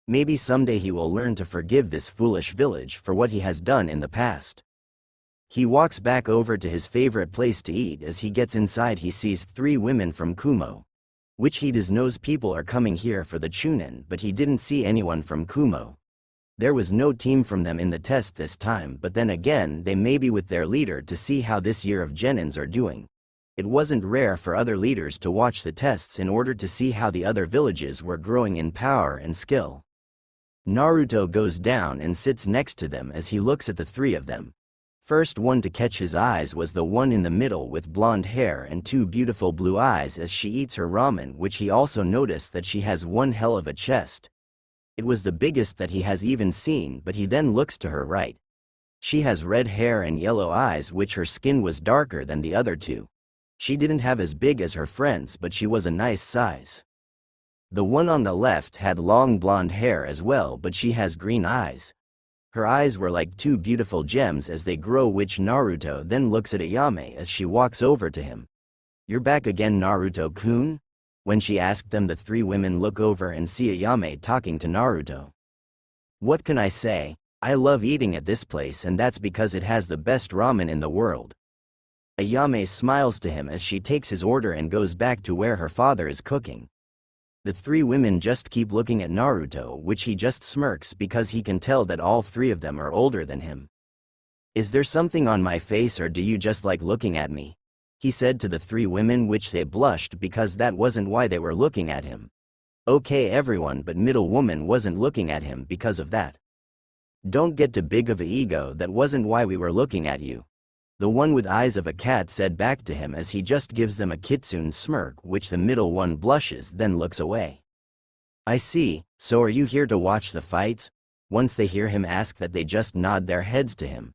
Maybe someday he will learn to forgive this foolish village for what he has done in the past. He walks back over to his favorite place to eat. As he gets inside, he sees 3 women from Kumo. which he does knows people are coming here for the Chunin, but he didn't see anyone from Kumo. There was no team from them in the test this time, but then again they may be with their leader to see how this year of Genins are doing. It wasn't rare for other leaders to watch the tests in order to see how the other villages were growing in power and skill. Naruto goes down and sits next to them as he looks at the three of them. First one to catch his eyes was the one in the middle with blonde hair and two beautiful blue eyes as she eats her ramen, which he also noticed that she has one hell of a chest. It was the biggest that he has even seen, but he then looks to her right. She has red hair and yellow eyes, which her skin was darker than the other two. She didn't have as big as her friends, but she was a nice size. The one on the left had long blonde hair as well, but she has green eyes. Her eyes were like two beautiful gems as they grow, which Naruto then looks at Ayame as she walks over to him. "You're back again, Naruto-kun?" When she asked them, the three women look over and see Ayame talking to Naruto. "What can I say? I love eating at this place, and that's because it has the best ramen in the world." Ayame smiles to him as she takes his order and goes back to where her father is cooking. The three women just keep looking at Naruto, which he just smirks because he can tell that all three of them are older than him. "Is there something on my face, or do you just like looking at me?" he said to the three women, which they blushed because that wasn't why they were looking at him. Okay everyone, but middle woman wasn't looking at him because of that. "Don't get too big of a ego, that wasn't why we were looking at you." The one with eyes of a cat said back to him as he just gives them a kitsune smirk, which the middle one blushes then looks away. "I see, so are you here to watch the fights?" Once they hear him ask that, they just nod their heads to him.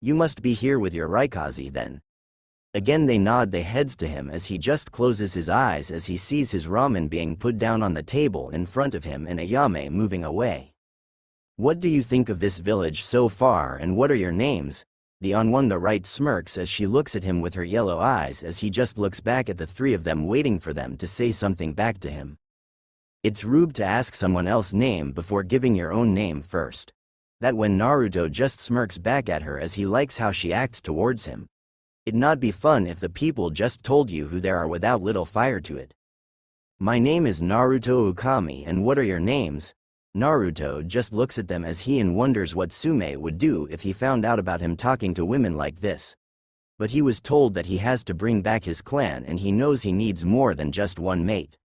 "You must be here with your Raikaze then." Again they nod their heads to him as he just closes his eyes as he sees his ramen being put down on the table in front of him and Ayame moving away. "What do you think of this village so far, and what are your names?" The on one the right smirks as she looks at him with her yellow eyes as he just looks back at the three of them, waiting for them to say something back to him. It's rude to ask someone else's name before giving your own name first. That when Naruto just smirks back at her as he likes how she acts towards him. It'd not be fun if the people just told you who they are without little fire to it. "My name is Naruto Ukami, and what are your names?" Naruto just looks at them as he wonders what Tsume would do if he found out about him talking to women like this. But he was told that he has to bring back his clan, and he knows he needs more than just one mate.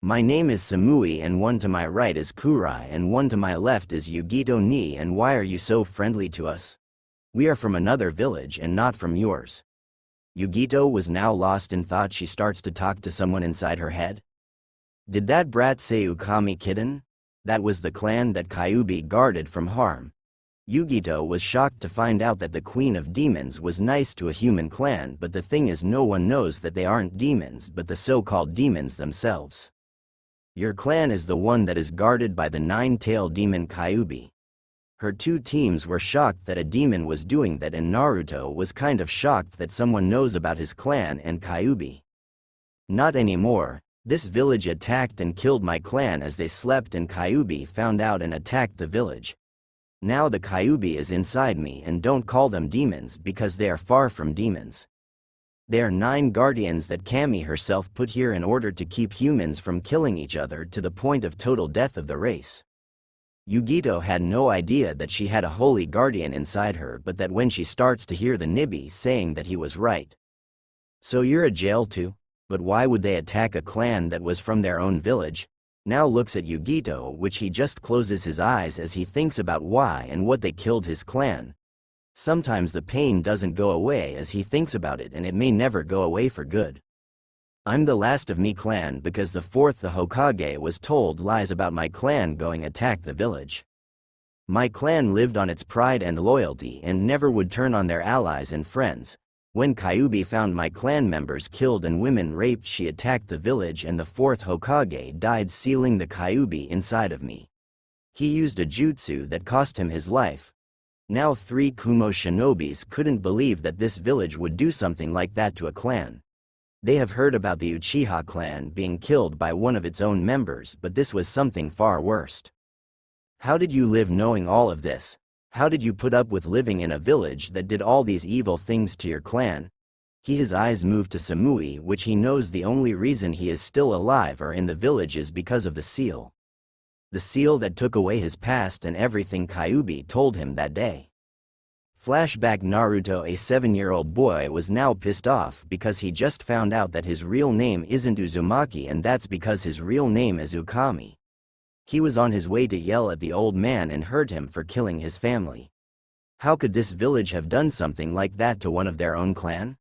"My name is Samui, and one to my right is Kurai, and one to my left is Yugito ni, and why are you so friendly to us? We are from another village and not from yours." Yugito was now lost in thought. She starts to talk to someone inside her head. Did that brat say Ukami Kitten? That was the clan that Kyuubi guarded from harm. Yugito was shocked to find out that the Queen of Demons was nice to a human clan, but the thing is, no one knows that they aren't demons but the so-called demons themselves. Your clan is the one that is guarded by the nine-tailed demon Kyuubi. Her two teams were shocked that a demon was doing that, and Naruto was kind of shocked that someone knows about his clan and Kyuubi. Not anymore. This village attacked and killed my clan as they slept, and Kyuubi found out and attacked the village. Now the Kyuubi is inside me, and don't call them demons because they are far from demons. They are 9 guardians that Kami herself put here in order to keep humans from killing each other to the point of total death of the race. Yugito had no idea that she had a holy guardian inside her, but that when she starts to hear the Nibi saying that he was right. So you're a jail too? But why would they attack a clan that was from their own village? Now looks at Yugito, which he just closes his eyes as he thinks about why and what they killed his clan. Sometimes the pain doesn't go away as he thinks about it, and it may never go away for good. I'm the last of me clan because the 4th the Hokage was told lies about my clan going attack the village. My clan lived on its pride and loyalty and never would turn on their allies and friends. When Kyuubi found my clan members killed and women raped, she attacked the village and the 4th Hokage died, sealing the Kyuubi inside of me. He used a jutsu that cost him his life. Now 3 Kumo shinobis couldn't believe that this village would do something like that to a clan. They have heard about the Uchiha clan being killed by one of its own members, but this was something far worse. How did you live knowing all of this? How did you put up with living in a village that did all these evil things to your clan? His eyes move to Samui, which he knows the only reason he is still alive or in the village is because of the seal. The seal that took away his past and everything Kyuubi told him that day. Flashback: Naruto, a 7-year-old boy, was now pissed off because he just found out that his real name isn't Uzumaki, and that's because his real name is Ukami. He was on his way to yell at the old man and hurt him for killing his family. How could this village have done something like that to one of their own clan?